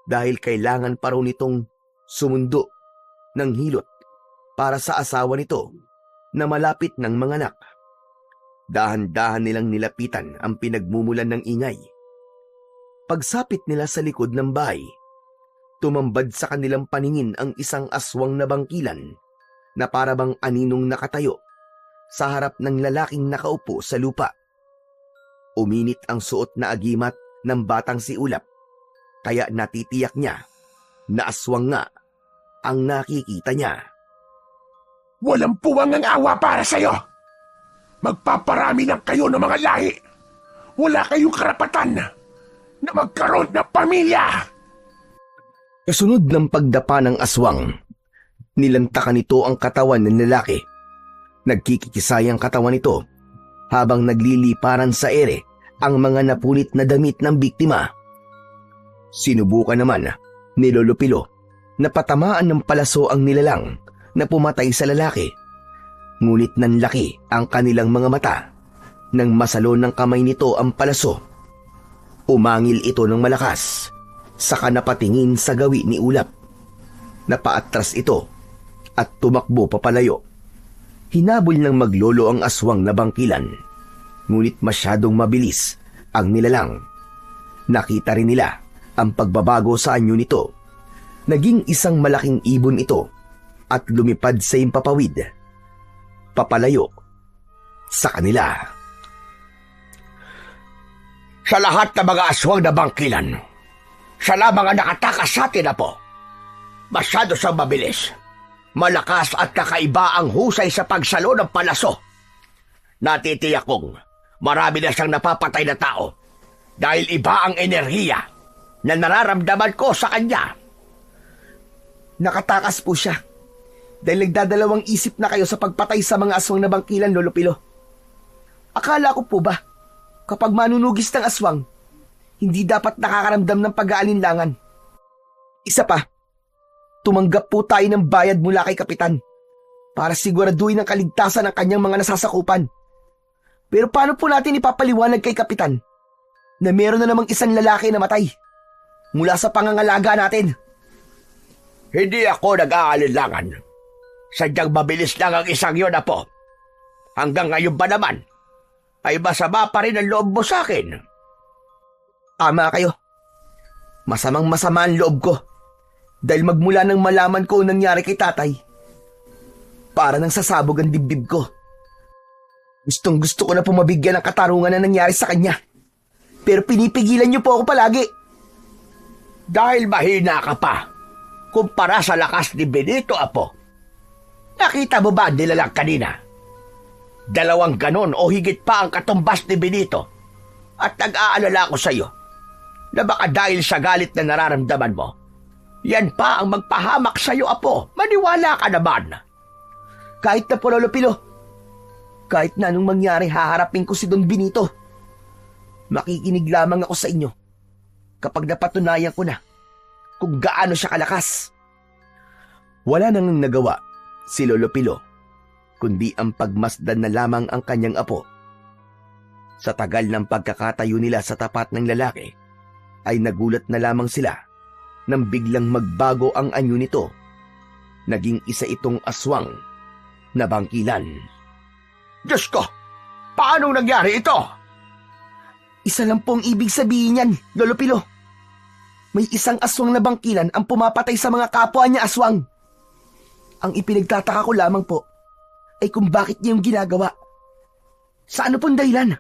dahil kailangan pa raw nitong sumundo ng hilot para sa asawa nito na malapit ng manganak. Dahan-dahan nilang nilapitan ang pinagmumulan ng ingay. Pagsapit nila sa likod ng bahay, tumambad sa kanilang paningin ang isang aswang na bangkilan na parabang aninong nakatayo sa harap ng lalaking nakaupo sa lupa. Uminit ang suot na agimat ng batang si Ulap, kaya natitiyak niya na aswang nga ang nakikita niya. Walang puwang ang awa para sa'yo. Magpaparami lang kayo ng mga lahi. Wala kayong karapatan na magkaroon ng pamilya. Kasunod ng pagdapa ng aswang, nilantakan nito ang katawan ng lalaki. Nagkikisay ang katawan nito habang nagliliparan sa ere ang mga napunit na damit ng biktima. Sinubukan naman ni Lolo Pilo na patamaan ng palaso ang nilalang na pumatay sa lalaki. Ngunit nanlaki ang kanilang mga mata nang masalo ng kamay nito ang palaso. Umangil ito ng malakas, saka napatingin sa gawi ni Ulap. Napaatras ito at tumakbo papalayo. Hinabol ng maglolo ang aswang na bangkilan, ngunit masyadong mabilis ang nilalang. Nakita rin nila ang pagbabago sa anyo nito. Naging isang malaking ibon ito at lumipad sa impapawid, papalayo sa kanila. Sa lahat ng mga aswang na bangkilan, siya lamang ang nakatakas sa atin, Apo. Masyado siyang mabilis. Malakas at kakaiba ang husay sa pagsalo ng palaso. Natitiyak kong marami na siyang napapatay na tao dahil iba ang enerhiya na nararamdaman ko sa kanya. Nakatakas po siya dahil nagdadalawang isip na kayo sa pagpatay sa mga aswang na bangkilan, Lolo Pilo. Akala ko po ba, kapag manunugis ng aswang, hindi dapat nakakaramdam ng pag-aalinlangan. Isa pa, tumanggap po tayo ng bayad mula kay Kapitan para siguraduhin ang kaligtasan ng kanyang mga nasasakupan. Pero paano po natin ipapaliwanag kay Kapitan na meron na namang isang lalaki na matay mula sa pangangalaga natin? Hindi ako nag-aalinlangan. Sadyang mabilis lang ang isang yun, Apo. Hanggang ngayon ba naman, ay masama pa rin ang loob mo sa akin. Tama kayo. Masamang masama ang loob ko dahil magmula nang malaman ko ang nangyari kay tatay, para nang sasabog ang dibdib ko. Gustong gusto ko na pumabigyan ng katarungan na nangyari sa kanya. Pero pinipigilan niyo po ako palagi. Dahil mahina ka pa kumpara sa lakas ni Benito, Apo. Nakita mo ba ang nilalang kanina? 2 ganon o higit pa ang katumbas ni Benito. At nag-aalala ko sa iyo na baka dahil sa galit na nararamdaman mo, yan pa ang magpahamak sa iyo, Apo. Maniwala ka naman. Kahit na po, Lolo Pilo, kahit na anong mangyari, haharapin ko si Don Benito. Makikinig lamang ako sa inyo kapag napatunayan ko na kung gaano siya kalakas. Wala nang nagawa si Lolo Pilo, kundi ang pagmasdan na lamang ang kanyang apo. Sa tagal ng pagkakatayo nila sa tapat ng lalaki, ay nagulat na lamang sila nang biglang magbago ang anyo nito. Naging isa itong aswang na bangkilan. Diyos ko! Paano nangyari ito? Isa lang pong ibig sabihin yan, Lolo Pilo. May isang aswang na bangkilan ang pumapatay sa mga kapwa niya aswang. Ang ipinagtataka ko lamang po ay kung bakit niya yung ginagawa. Sa ano pong dahilan?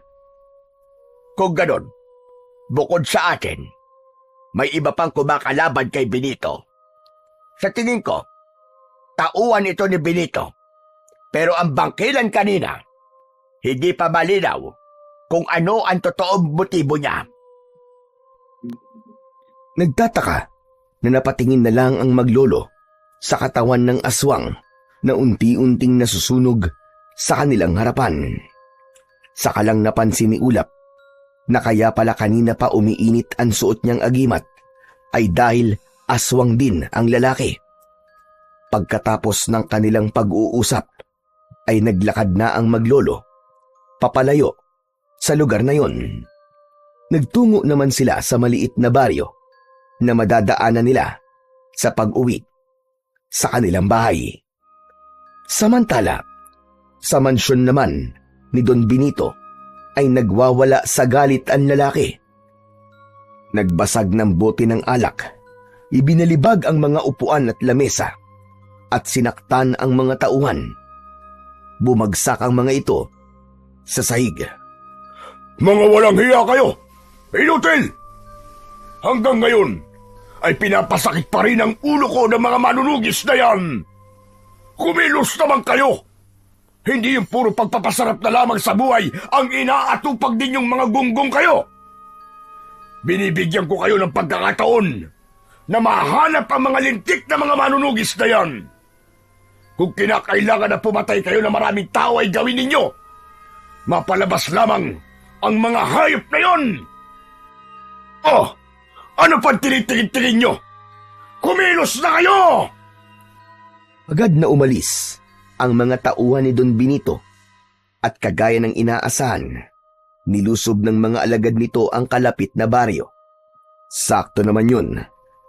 Kung ganon, bukod sa atin, may iba pang kumakalaban kay Benito. Sa tingin ko, tauhan ito ni Benito. Pero ang bangkilan kanina, hindi pa malinaw kung ano ang totoong motibo niya. Nagtataka na napatingin na lang ang maglolo sa katawan ng aswang na unti-unting nasusunog sa kanilang harapan. Saka lang napansin ni Ulap na kaya pala kanina pa umiinit ang suot niyang agimat ay dahil aswang din ang lalaki. Pagkatapos ng kanilang pag-uusap ay naglakad na ang maglolo papalayo sa lugar na yon. Nagtungo naman sila sa maliit na baryo na madadaanan nila sa pag-uwi sa kanilang bahay. Samantala, sa mansyon naman ni Don Benito ay nagwawala sa galit ang lalaki. Nagbasag ng bote ng alak, ibinalibag ang mga upuan at lamesa, at sinaktan ang mga tauhan. Bumagsak ang mga ito sa sahig. Mga walang hiya kayo! Inutil! Hanggang ngayon ay pinapasakit pa rin ang ulo ko ng mga manunugis na yan! Kumilos naman kayo! Hindi yung puro pagpapasarap na lamang sa buhay ang inaatupag din yung mga gunggong kayo! Binibigyan ko kayo ng pagkakataon na mahanap ang mga lintik na mga manunugis na yan! Kung kinakailangan na pumatay kayo na maraming tao ay gawin ninyo! Mapalabas lamang ang mga hayop na yon! Oh! Ano pang tinitingin-tingin nyo? Kumilos na kayo! Agad na umalis ang mga tauhan ni Don Benito at kagaya ng inaasahan, nilusob ng mga alagad nito ang kalapit na baryo. Sakto naman yun,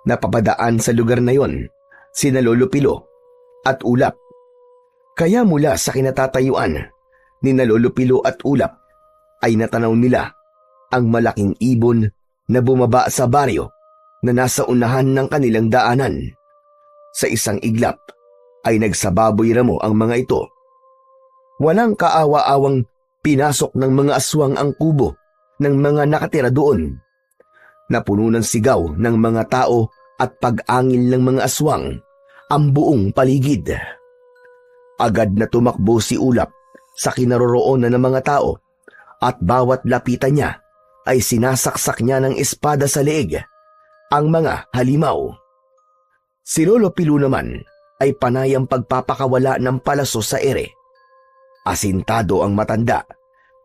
napapadaan sa lugar na yon sina Lolo Pilo at Ulap. Kaya mula sa kinatatayuan ni na Lolo Pilo at Ulap ay natanaw nila ang malaking ibon na bumaba sa baryo na nasa unahan ng kanilang daanan. Sa isang iglap ay nagsababoy ramo ang mga ito. Walang kaawa-awang pinasok ng mga aswang ang kubo ng mga nakatira doon. Napuno ng sigaw ng mga tao at pag-angil ng mga aswang ang buong paligid. Agad na tumakbo si Ulap sa kinaroroonan ng mga tao at bawat lapitan niya ay sinasaksak niya ng espada sa leeg ang mga halimaw. Si Lolo Pilo naman ay panayang pagpapakawala ng palaso sa ere. Asintado ang matanda,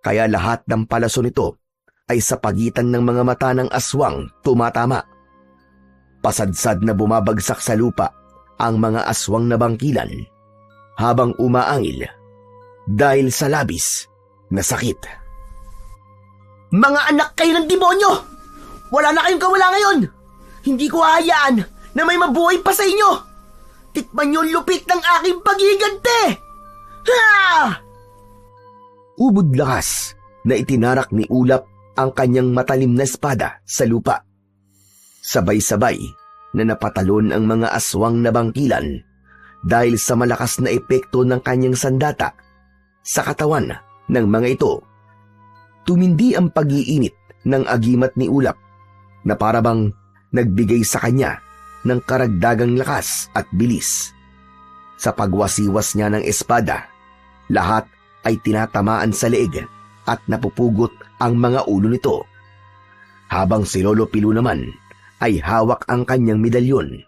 kaya lahat ng palaso nito ay sa pagitan ng mga mata ng aswang tumatama. Pasadsad na bumabagsak sa lupa ang mga aswang na bangkilan habang umaangil dahil sa labis na sakit. Mga anak kayo ng demonyo! Wala na kayong kawala ngayon! Hindi ko hahayaan na may mabuhay pa sa inyo! Tikman niyo ang lupit ng aking pagigante! Ha! Ubod lakas na itinarak ni Ulap ang kanyang matalim na espada sa lupa. Sabay-sabay na napatalon ang mga aswang na bangkilan dahil sa malakas na epekto ng kanyang sandata sa katawan ng mga ito. Tumindi ang pag-iinit ng agimat ni Ulap na parabang nagbigay sa kanya ng karagdagang lakas at bilis. Sa pagwasiwas niya ng espada, lahat ay tinatamaan sa leeg at napupugot ang mga ulo nito. Habang si Lolo Pilo naman ay hawak ang kanyang medalyon.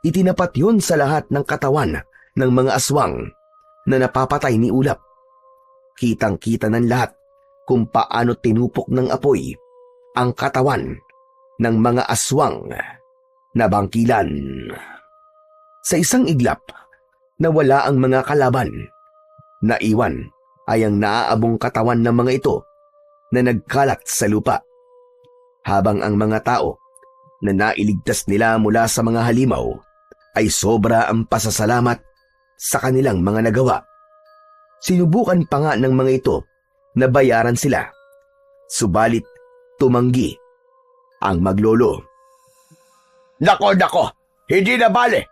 Itinapat yon sa lahat ng katawan ng mga aswang na napapatay ni Ulap. Kitang-kita ng lahat kung paano tinupok ng apoy ang katawan ng mga aswang na bangkilan. Sa isang iglap, nawala ang mga kalaban. Naiwan ay ang naaabong katawan ng mga ito na nagkalat sa lupa. Habang ang mga tao na nailigtas nila mula sa mga halimaw ay sobra ang pasasalamat sa kanilang mga nagawa. Sinubukan pa nga ng mga ito na bayaran sila. Subalit tumanggi ang maglolo. Nako, hindi na bale.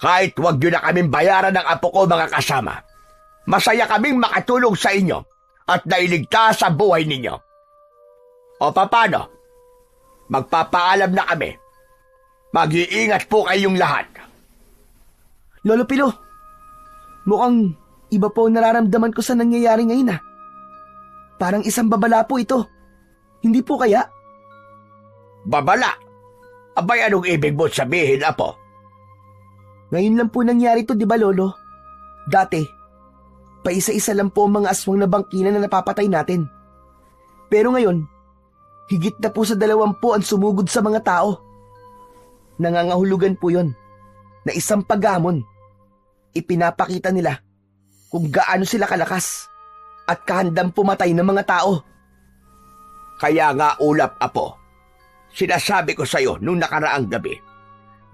Kahit wag nyo na kaming bayaran ng apo ko mga kasama. Masaya kaming makatulong sa inyo at nailigtas ang buhay ninyo. O papano? Magpapaalam na kami. Mag-iingat po kayong lahat. Lolo Pilo, mukhang iba po ang nararamdaman ko sa nangyayari ngayon. Parang isang babala po ito. Hindi po kaya? Babala? Abay, anong ibig mo sabihin, apo? Ngayon lang po nangyari ito, di ba, Lolo? Dati, paisa-isa lang po ang mga aswang na bangkilan na napapatay natin. Pero ngayon, higit na po sa 20 ang sumugod sa mga tao. Nangangahulugan po yon na isang paghamon. Ipinapakita nila kung gaano sila kalakas at kahandang pumatay ng mga tao. Kaya nga, Ulap, apo, sinasabi ko sa'yo nung nakaraang gabi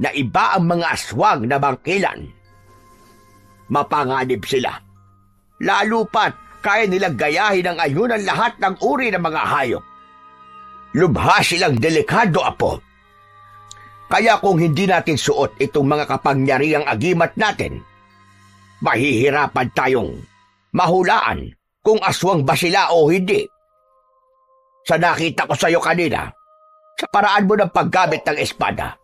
na iba ang mga aswang na bangkilan. Mapanganib sila. Lalo pat kaya nilang gayahin ang ayunan lahat ng uri ng mga hayop. Lubha silang delikado, apo. Kaya kung hindi natin suot itong mga kapangyarihang agimat natin, mahihirapan tayong mahulaan kung aswang ba sila o hindi. Sa nakita ko sa'yo kanina, sa paraan mo ng paggamit ng espada,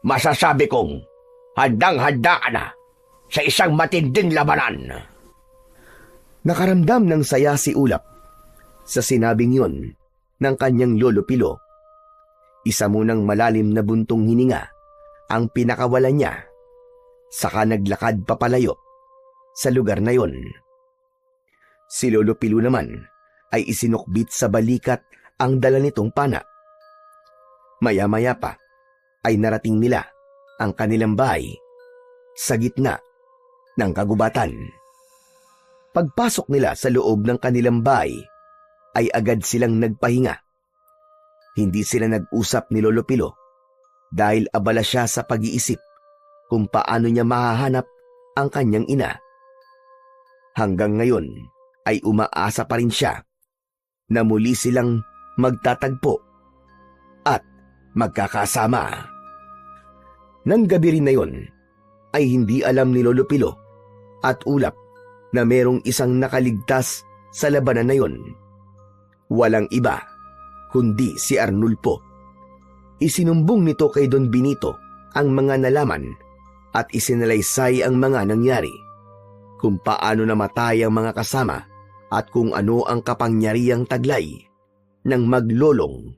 masasabi kong handang-handa ka na sa isang matinding labanan. Nakaramdam ng saya si Ulap sa sinabing yon ng kanyang Lolo Pilo. Isa munang malalim na buntong hininga ang pinakawalan niya, saka naglakad papalayo sa lugar na yon. Si Lolo Pilo naman ay isinukbit sa balikat ang dala nitong pana. Maya-maya pa ay narating nila ang kanilang bahay sa gitna ng kagubatan. Pagpasok nila sa loob ng kanilang bahay, ay agad silang nagpahinga. Hindi sila nag-usap ni Lolo Pilo dahil abala siya sa pag-iisip kung paano niya mahahanap ang kanyang ina. Hanggang ngayon ay umaasa pa rin siya na muli silang magtatagpo at magkakasama. Nang gabi rin na yon, ay hindi alam ni Lolo Pilo at Ulap na merong isang nakaligtas sa labanan na yon. Walang iba kundi si Arnulfo. Isinumbong nito kay Don Benito ang mga nalaman at isinalaysay ang mga nangyari, kung paano namatay ang mga kasama at kung ano ang kapangyarihang taglay ng maglolong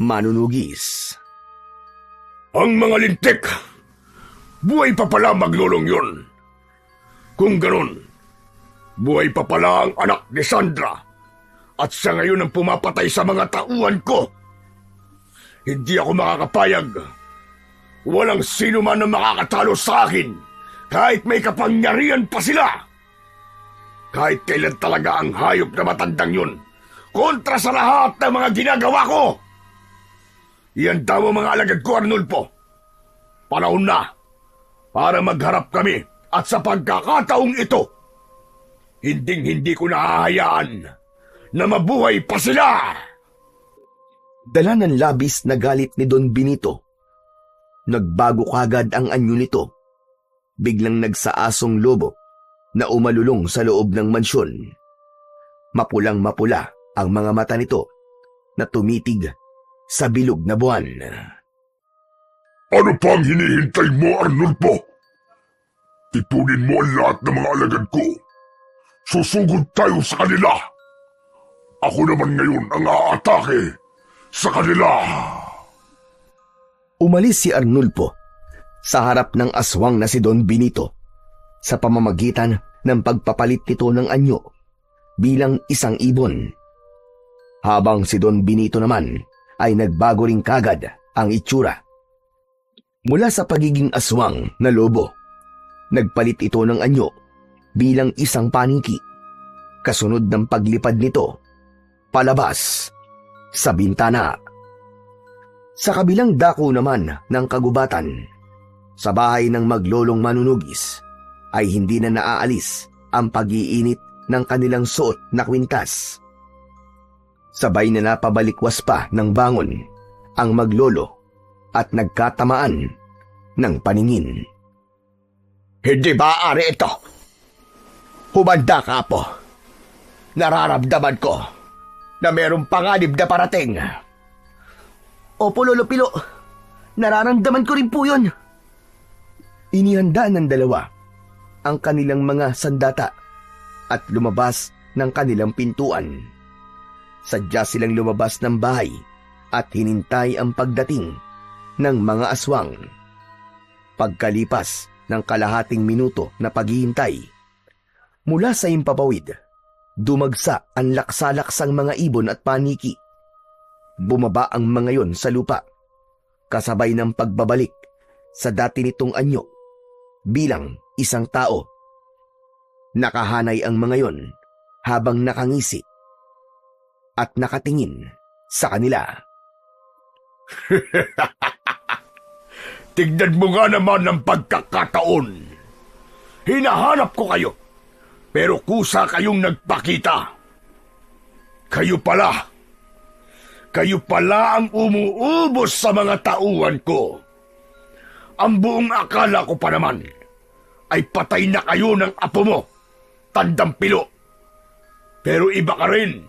manunugis. Ang mga lintik! Buhay pa pala maglulong yun. Kung ganun, buhay pa pala ang anak ni Sandra at siya ngayon ang pumapatay sa mga tauhan ko. Hindi ako makakapayag. Walang sino man ang makakatalo sa akin kahit may kapangyarihan pa sila. Kahit kailan talaga ang hayop na matandang yun kontra sa lahat ng mga ginagawa ko. Ihanda mo mga alagad ko, Arnulfo. Panahon na para magharap kami at sa pagkakataong ito, hindi ko nahahayaan na mabuhay pa sila. Dala ng labis na galit ni Don Benito. Nagbago kagad ang anyo nito. Biglang nagsaasong lobo na umalulong sa loob ng mansyon. Mapulang-mapula ang mga mata nito na tumitig sa bilog na buwan. Ano pa ang hinihintay mo, Arnulfo? Tipunin mo ang lahat ng mga alagad ko. Susugod tayo sa kanila. Ako naman ngayon ang aatake sa kanila. Umalis si Arnulfo sa harap ng aswang na si Don Benito sa pamamagitan ng pagpapalit nito ng anyo bilang isang ibon. Habang si Don Benito naman ay nagbago rin kagad ang itsura. Mula sa pagiging aswang na lobo, nagpalit ito ng anyo bilang isang paniki. Kasunod ng paglipad nito palabas sa bintana. Sa kabilang dako naman ng kagubatan, sa bahay ng maglolong manunugis, ay hindi na naaalis ang pag-iinit ng kanilang suot na kwintas. Sabay na napabalikwas pa ng bangon ang maglolo at nagkatamaan ng paningin. Hindi maaari ito. Humanda ka po. Nararamdaman ko na mayroong panganib na parating. Opo, Lolo Pilo. Nararamdaman ko rin po yun. Inihanda ng dalawa ang kanilang mga sandata at lumabas ng kanilang pintuan. Sadya silang lumabas ng bahay at hinintay ang pagdating ng mga aswang. Pagkalipas ng kalahating minuto na paghihintay, mula sa impapawid, dumagsa ang laksalaksang mga ibon at paniki. Bumaba ang mga yon sa lupa, kasabay ng pagbabalik sa dati nitong anyo bilang isang tao. Nakahanay ang mga yon habang nakangisi at nakatingin sa kanila. Tignan mo nga naman ang pagkakataon. Hinahanap ko kayo, pero kusa kayong nagpakita. Kayo pala ang umuubos sa mga tauhan ko. Ang buong akala ko pa naman ay patay na kayo ng apo mo, Tandang Pilo. Pero iba ka rin.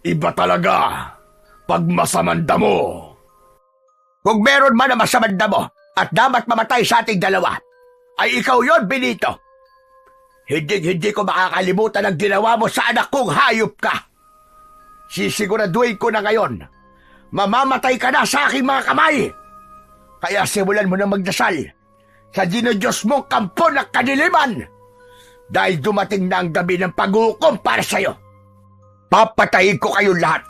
Iba talaga pag masamanda mo. Kung meron man na masamanda mo at dapat mamatay sa ating dalawa, ay ikaw yon, Benito. Hindi ko makakalimutan ang ginawa mo sa anak kong hayop ka. Sisiguraduhin ko na ngayon, mamamatay ka na sa aking mga kamay. Kaya simulan mo na magdasal sa dinodiyos mong kampo ng kadiliman, dahil dumating na ang gabi ng paghukom para sa'yo. Papatayin ko kayong lahat,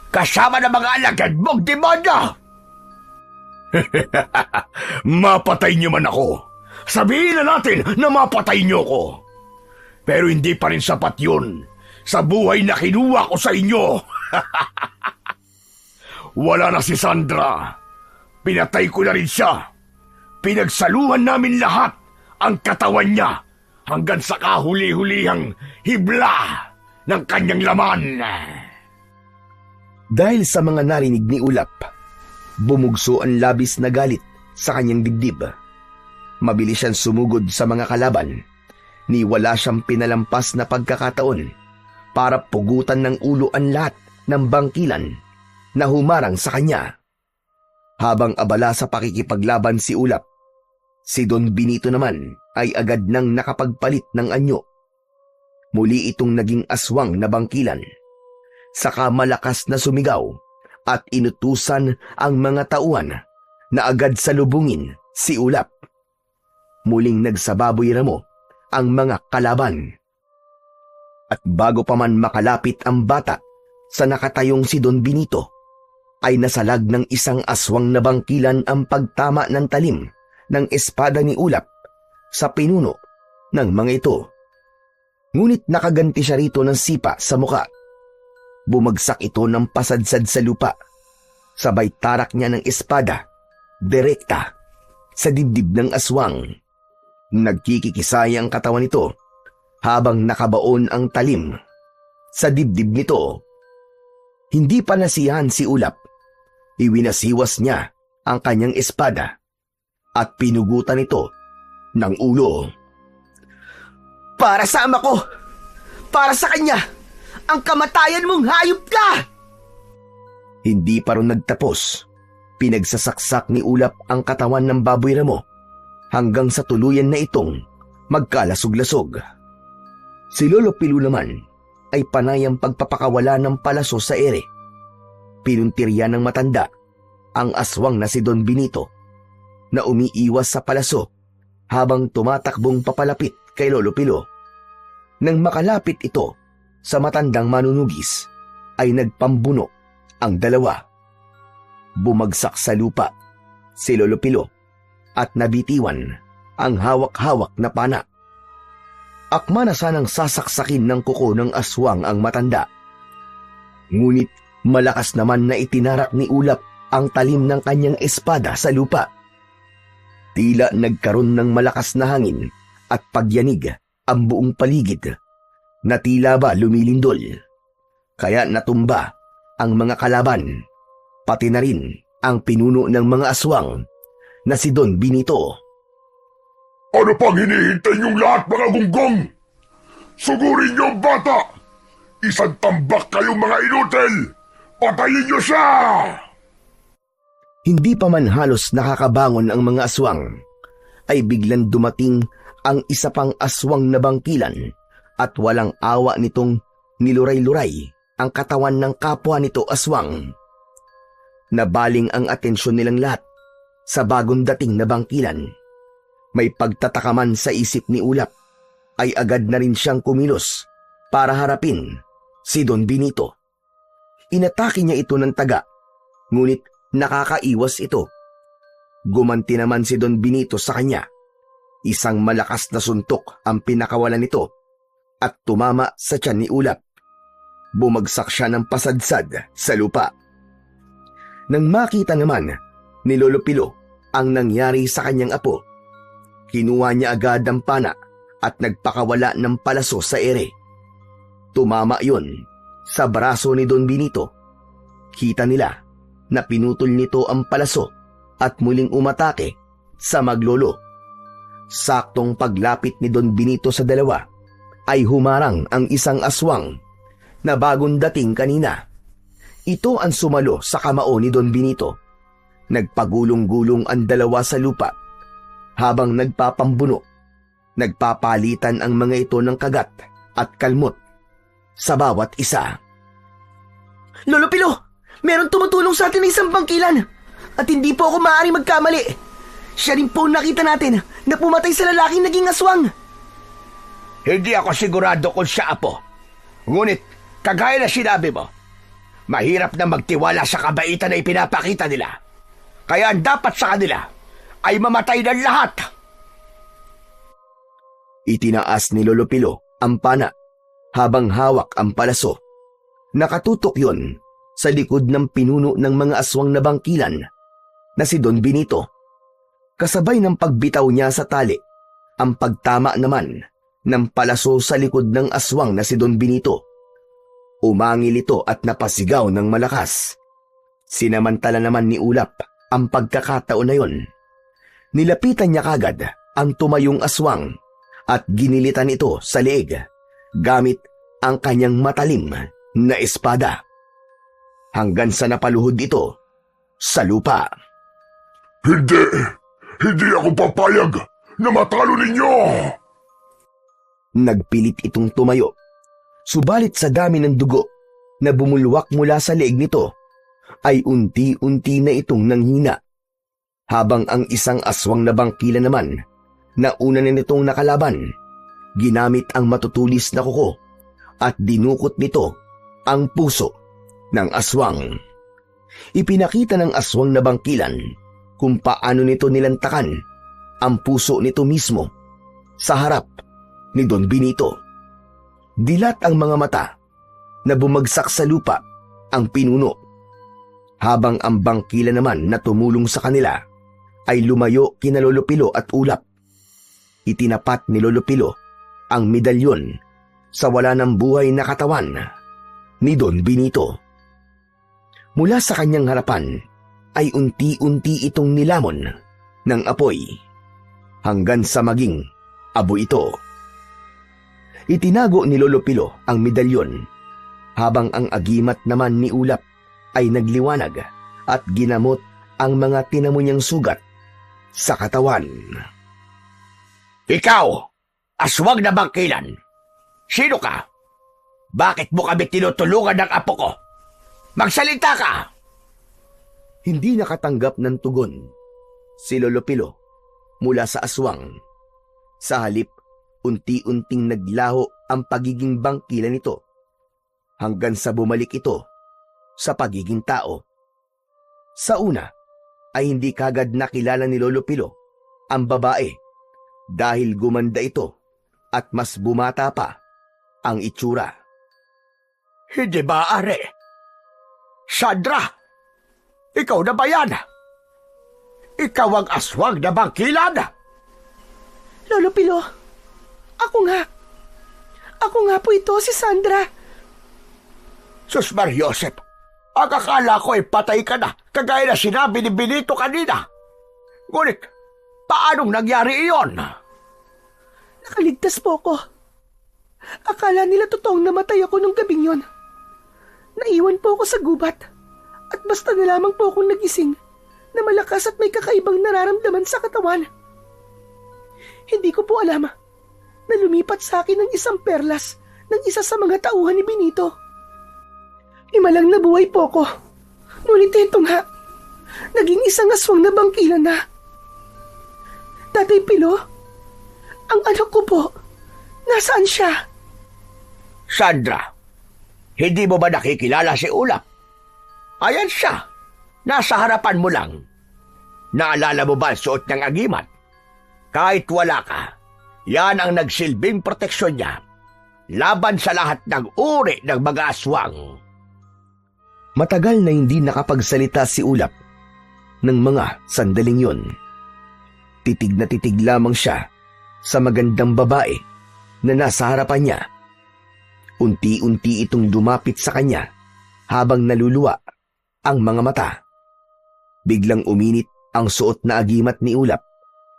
kasama ng mga alagad mong demonyo. Mapatay niyo man ako, Sabihin na natin na mapatay niyo ko. Pero hindi pa rin sapat yun sa buhay na kinuha ko sa inyo. Wala na si Sandra. Pinatay ko na rin siya. Pinagsaluhan namin lahat ang katawan niya hanggang sa kahuli-hulihang hibla ng kanyang laman. Dahil sa mga narinig ni Ulap, bumugso ang labis na galit sa kanyang dibdib. Mabilis siyang sumugod sa mga kalaban, ni wala siyang pinalampas na pagkakataon para pugutan ng ulo ang lahat ng bangkilan na humarang sa kanya. Habang abala sa pakikipaglaban si Ulap, si Don Benito naman ay agad nang nakapagpalit ng anyo. Muli itong naging aswang na bangkilan. Saka malakas na sumigaw at inutusan ang mga tauhan na agad salubungin si Ulap. Muling nagsababoy ramo ang mga kalaban. At bago pa man makalapit ang bata sa nakatayong si Don Benito, ay nasalag ng isang aswang na bangkilan ang pagtama ng talim ng espada ni Ulap sa pinuno ng mga ito. Ngunit nakaganti siya rito ng sipa sa muka. Bumagsak ito ng pasadsad sa lupa. Sabay tarak niya ng espada, direkta, sa dibdib ng aswang. Nagkikikisay ang katawan nito habang nakabaon ang talim sa dibdib nito. Hindi pa nasiyahan si Ulap. Iwinasiwas niya ang kanyang espada at pinugutan ito ng ulo. Para sa ama ko! Para sa kanya! Ang kamatayan mong hayop ka! Hindi pa rin nagtapos. Pinagsasaksak ni Ulap ang katawan ng baboy ramo hanggang sa tuluyan na itong magkalasog-lasog. Si Lolo Pilu naman ay panayang pagpapakawala ng palaso sa ere. Pinuntirya ng matanda ang aswang na si Don Benito na umiiwas sa palaso habang tumatakbong papalapit kay Lolo Pilo. Nang makalapit ito sa matandang manunugis, ay nagpambuno ang dalawa. Bumagsak sa lupa si Lolo Pilo at nabitiwan ang hawak-hawak na pana. Akma na sanang sasaksakin ng kuko ng aswang ang matanda. Ngunit malakas naman na itinarak ni Ulap ang talim ng kanyang espada sa lupa. Tila nagkaroon ng malakas na hangin at pagyanig ang buong paligid na tila ba lumilindol. Kaya natumba ang mga kalaban, pati na rin ang pinuno ng mga aswang na si Don Benito. Ano pang hinihintay niyong lahat, mga gunggong? Sugurin niyo ang bata! Isang tambak kayong mga inutil! Patayin niyo siya! Hindi pa man halos nakakabangon ang mga aswang, ay biglang dumating ang isa pang aswang na bangkilan at walang awa nitong niluray-luray ang katawan ng kapwa nito aswang. Nabaling ang atensyon nilang lahat sa bagong dating na bangkilan. May pagtataka man sa isip ni Ulap, ay agad na rin siyang kumilos para harapin si Don Benito. Inatake niya ito ng taga, ngunit nakakaiwas ito. Gumanti naman si Don Benito sa kanya. Isang malakas na suntok ang pinakawalan nito at tumama sa tiyan ni Ulap. Bumagsak siya ng pasadsad sa lupa. Nang makita naman ni Lolo Pilo ang nangyari sa kanyang apo, kinuha niya agad ang pana at nagpakawala ng palaso sa ere. Tumama yon sa braso ni Don Benito. Kita nila na pinutol nito ang palaso at muling umatake sa maglolo. Saktong paglapit ni Don Benito sa dalawa, ay humarang ang isang aswang na bagong dating kanina. Ito ang sumalo sa kamao ni Don Benito. Nagpagulong-gulong ang dalawa sa lupa habang nagpapambuno. Nagpapalitan ang mga ito ng kagat at kalmot sa bawat isa. Lolo Pilo, meron tumutulong sa atin ng isang bangkilan at hindi po ako maaaring magkamali. Siya rin po nakita natin na pumatay sa lalaking naging aswang. Hindi ako sigurado kung siya apo. Ngunit, kagaya na sinabi mo, mahirap na magtiwala sa kabaitan na ipinapakita nila. Kaya ang dapat sa kanila ay mamatay ng lahat. Itinaas ni Lolo Pilo ang pana habang hawak ang palaso. Nakatutok yon sa likod ng pinuno ng mga aswang na bangkilan na si Don Benito. Kasabay ng pagbitaw niya sa tali, ang pagtama naman ng palaso sa likod ng aswang na si Don Benito. Umangil ito at napasigaw ng malakas. Sinamantala naman ni Ulap ang pagkakataon na yon. Nilapitan niya kagad ang tumayong aswang at ginilitan ito sa leeg gamit ang kanyang matalim na espada. Hanggang sa napaluhod ito sa lupa. Hindi ako papayag na matalo ninyo! Nagpilit itong tumayo. Subalit sa dami ng dugo na bumulwak mula sa leeg nito, ay unti-unti na itong nanghina. Habang ang isang aswang na bangkila naman, na una na nitong nakalaban, ginamit ang matutulis na kuko at dinukot nito ang puso ng aswang. Ipinakita ng aswang na bangkilan kung paano nito nilantakan ang puso nito mismo sa harap ni Don Benito. Dilat ang mga mata na bumagsak sa lupa ang pinuno, habang ang bangkila naman na tumulong sa kanila ay lumayo kina Lolo Pilo at Ulap. Itinapat ni Lolo Pilo ang medalyon sa wala ng buhay na katawan ni Don Benito. Mula sa kanyang harapan ay unti-unti itong nilamon ng apoy hanggang sa maging abo ito. Itinago ni Lolo Pilo ang medalyon habang ang agimat naman ni Ulap ay nagliwanag at ginamot ang mga tinamo niyang sugat sa katawan. Ikaw, aswang na bangkilan. Sino ka? Bakit mo kami tinutulungan ng apo ko? Magsalita ka! Hindi nakatanggap ng tugon si Lolo Pilo mula sa aswang. Sa halip, unti-unting naglaho ang pagiging bangkila nito hanggang sa bumalik ito sa pagiging tao. Sa una ay hindi kagad nakilala ni Lolo Pilo ang babae dahil gumanda ito at mas bumata pa ang itsura. Hindi maaari. Sandra! Ikaw na ba yan? Ikaw ang aswang na bangkilan? Lolo Pilo, ako nga. Ako nga po ito, si Sandra. Sus Mariosep, ang akala ko ay patay ka na, kagaya na sinabi ni Benito kanina. Ngunit, paanong nangyari iyon? Nakaligtas po ko. Akala nila totoong namatay ako nung gabing yon. Naiwan po ako sa gubat at basta na lamang po akong nagising na malakas at may kakaibang nararamdaman sa katawan. Hindi ko po alam na lumipat sa akin ng isang perlas ng isa sa mga tauhan ni Benito. Imalang nabuhay po ko. Ngunit ito nga, naging isang aswang na bangkilan na. Tatay Pilo, ang anak ko po, nasaan siya? Sandra, hindi mo ba nakikilala si Ulap? Ayan siya, nasa harapan mo lang. Naalala mo ba ang suot niyang agimat? Kahit wala ka, yan ang nagsilbing proteksyon niya laban sa lahat ng uri ng mga aswang. Matagal na hindi nakapagsalita si Ulap ng mga sandaling yon. Titig na titig lamang siya sa magandang babae na nasa harapan niya. Unti-unti itong lumapit sa kanya habang naluluwa ang mga mata. Biglang uminit ang suot na agimat ni Ulap,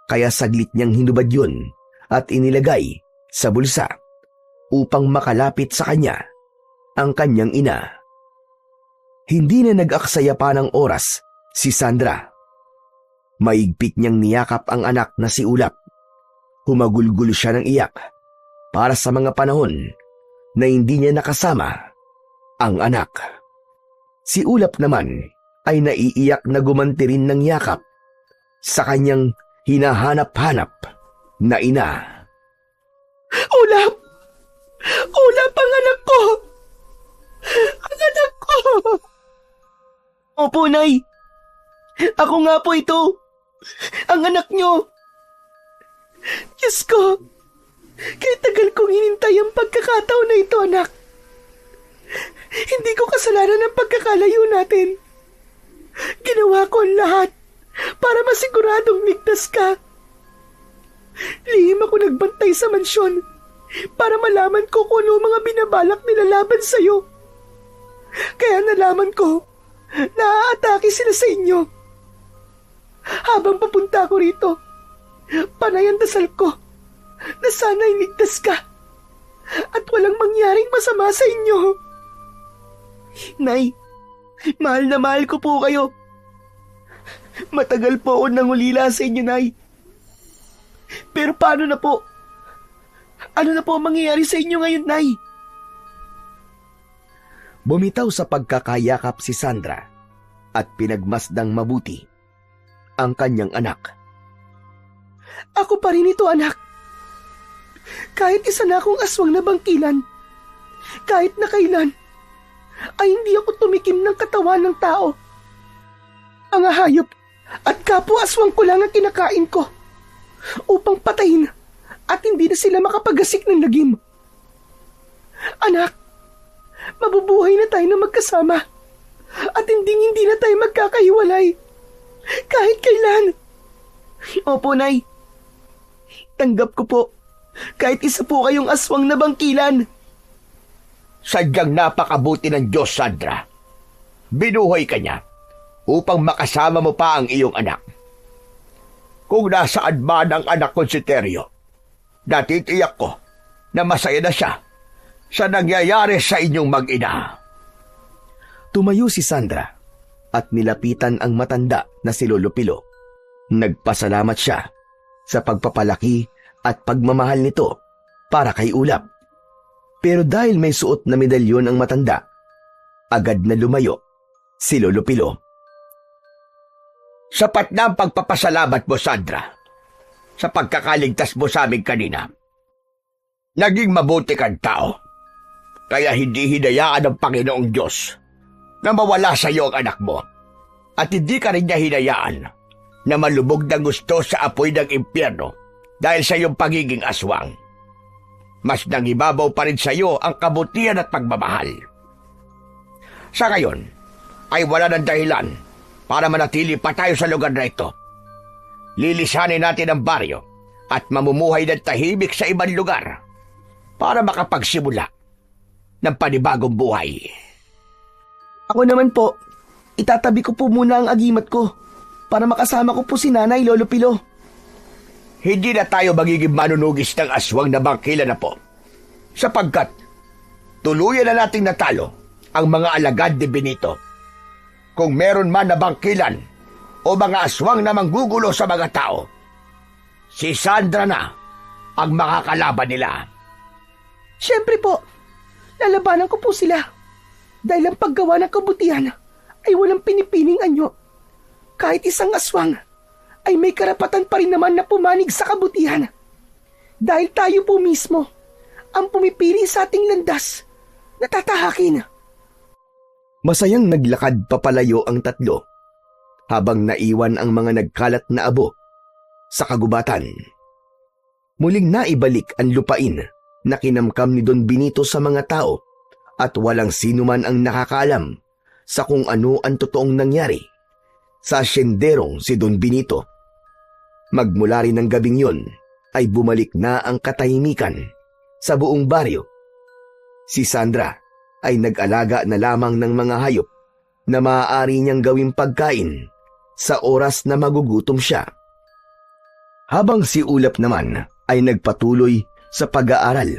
kaya saglit niyang hinubad yun at inilagay sa bulsa upang makalapit sa kanya ang kanyang ina. Hindi na nag-aksaya pa ng oras si Sandra. Maigpit niyang niyakap ang anak na si Ulap. Humagulgul siya ng iyak para sa mga panahon na hindi niya nakasama ang anak. Si Ulap naman ay naiiyak na gumanti rin ng yakap sa kanyang hinahanap-hanap na ina. Ulap! Ulap ang anak ko! Ang anak ko! Opo, Nay. Ako nga po ito. Ang anak nyo. Diyos ko, Kaya tagal kong hinintay ang pagkakataon na ito, anak. Hindi ko kasalanan ang pagkakalayo natin. Ginawa ko ang lahat para masiguradong ligtas ka. Lihim ako nagbantay sa mansyon para malaman ko kung ano mga binabalak nila laban sa'yo. Kaya nalaman ko na aatake sila sa inyo. Habang papunta ko rito, panay ang dasal ko na sana'y ligtas ka at walang mangyaring masama sa inyo. Nay, mahal na mahal ko po kayo. Matagal po ako nangulila sa inyo, Nay. Pero paano na po? Ano na po ang mangyayari sa inyo ngayon, Nay? Bumitaw sa pagkakayakap si Sandra at pinagmasdang mabuti ang kanyang anak. Ako pa rin ito, anak. Kahit isa na akong aswang na bangkilan, kahit na kailan, ay hindi ako tumikim ng katawan ng tao. Ang hayop at kapwa aswang ko lang ang kinakain ko upang patayin at hindi na sila makapagasik ng lagim. Anak, mabubuhay na tayo na magkasama at hindi na tayo magkakahiwalay kahit kailan. Opo, Nay. Tanggap ko po kahit isa po kayong aswang na bangkilan. Sadyang napakabuti ng Diyos, Sandra. Binuhay ka niya upang makasama mo pa ang iyong anak. Kung nasaan man ang anak ko si Teryo, natitiyak ko na masaya na siya sa nangyayari sa inyong mag-ina. Tumayo si Sandra at nilapitan ang matanda na si Lolo Pilo. Nagpasalamat siya sa pagpapalaki at pagmamahal nito para kay Ulap. Pero dahil may suot na medalyon ang matanda, agad na lumayo si Lolo Pilo. Sapat na ang pagpapasalamat mo, Sandra, sa pagkakaligtas mo sa amin kanina. Naging mabuti kang tao, kaya hindi hinayaan ng Panginoong Diyos na mawala sa iyo ang anak mo, at hindi ka rin niya hinayaan na malubog ng gusto sa apoy ng impyerno dahil sa iyong pagiging aswang. Mas nangibabaw pa rin sa iyo ang kabutihan at pagmamahal. Sa ngayon, ay wala ng dahilan para manatili pa tayo sa lugar na ito. Lilisanin natin ang baryo at mamumuhay ng tahimik sa ibang lugar para makapagsimula ng panibagong buhay. Ako naman po, itatabi ko po muna ang agimat ko para makasama ko po si Nanay, Lolo Pilo. Hindi na tayo magiging manunugis ng aswang na bangkilan na po, sapagkat tuluyan na nating natalo ang mga alagad ni Benito. Kung meron man na bangkilan o mga aswang na manggugulo sa mga tao, si Sandra na ang makakalaban nila. Siyempre po, lalabanan ko po sila dahil ang paggawa ng kabutihan ay walang pinipiling anyo. Kahit isang aswang ay may karapatan pa rin naman na pumanig sa kabutihan dahil tayo po mismo ang pumipili sa ating landas na tatahakin. Masayang naglakad papalayo ang tatlo habang naiwan ang mga nagkalat na abo sa kagubatan. Muling naibalik ang lupain na kinamkam ni Don Benito sa mga tao at walang sino man ang nakakaalam sa kung ano ang totoong nangyari sa asenderong si Don Benito. Magmula rin ng gabing yon ay bumalik na ang katahimikan sa buong baryo. Si Sandra ay nag-alaga na lamang ng mga hayop na maaari niyang gawing pagkain sa oras na magugutom siya. Habang si Ulap naman ay nagpatuloy sa pag-aaral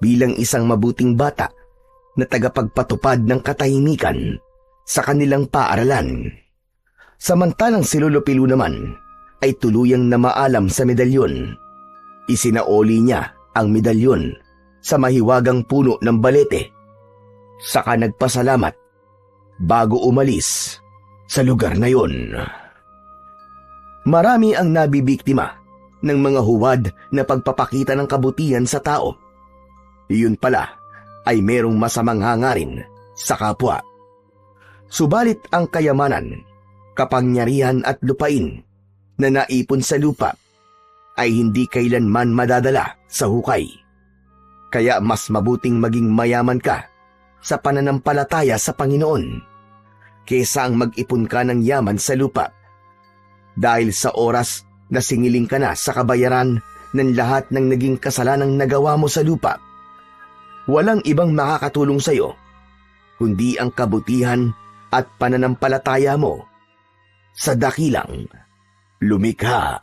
bilang isang mabuting bata na tagapagpatupad ng katahimikan sa kanilang paaralan. Samantalang si Lolo Pilo naman ay tuluyang namaalam sa medalyon. Isinaoli niya ang medalyon sa mahiwagang puno ng balete. Saka nagpasalamat bago umalis sa lugar na yon. Marami ang nabibiktima ng mga huwad na pagpapakita ng kabutihan sa tao. Iyon pala ay merong masamang hangarin sa kapwa. Subalit ang kayamanan, kapangyarihan at lupain na naipon sa lupa ay hindi kailanman madadala sa hukay. Kaya mas mabuting maging mayaman ka sa pananampalataya sa Panginoon kaysa ang mag-ipon ka ng yaman sa lupa. Dahil sa oras na singiling ka na sa kabayaran ng lahat ng naging kasalanang nagawa mo sa lupa, walang ibang makakatulong sa iyo kundi ang kabutihan at pananampalataya mo sa dakilang lumikha.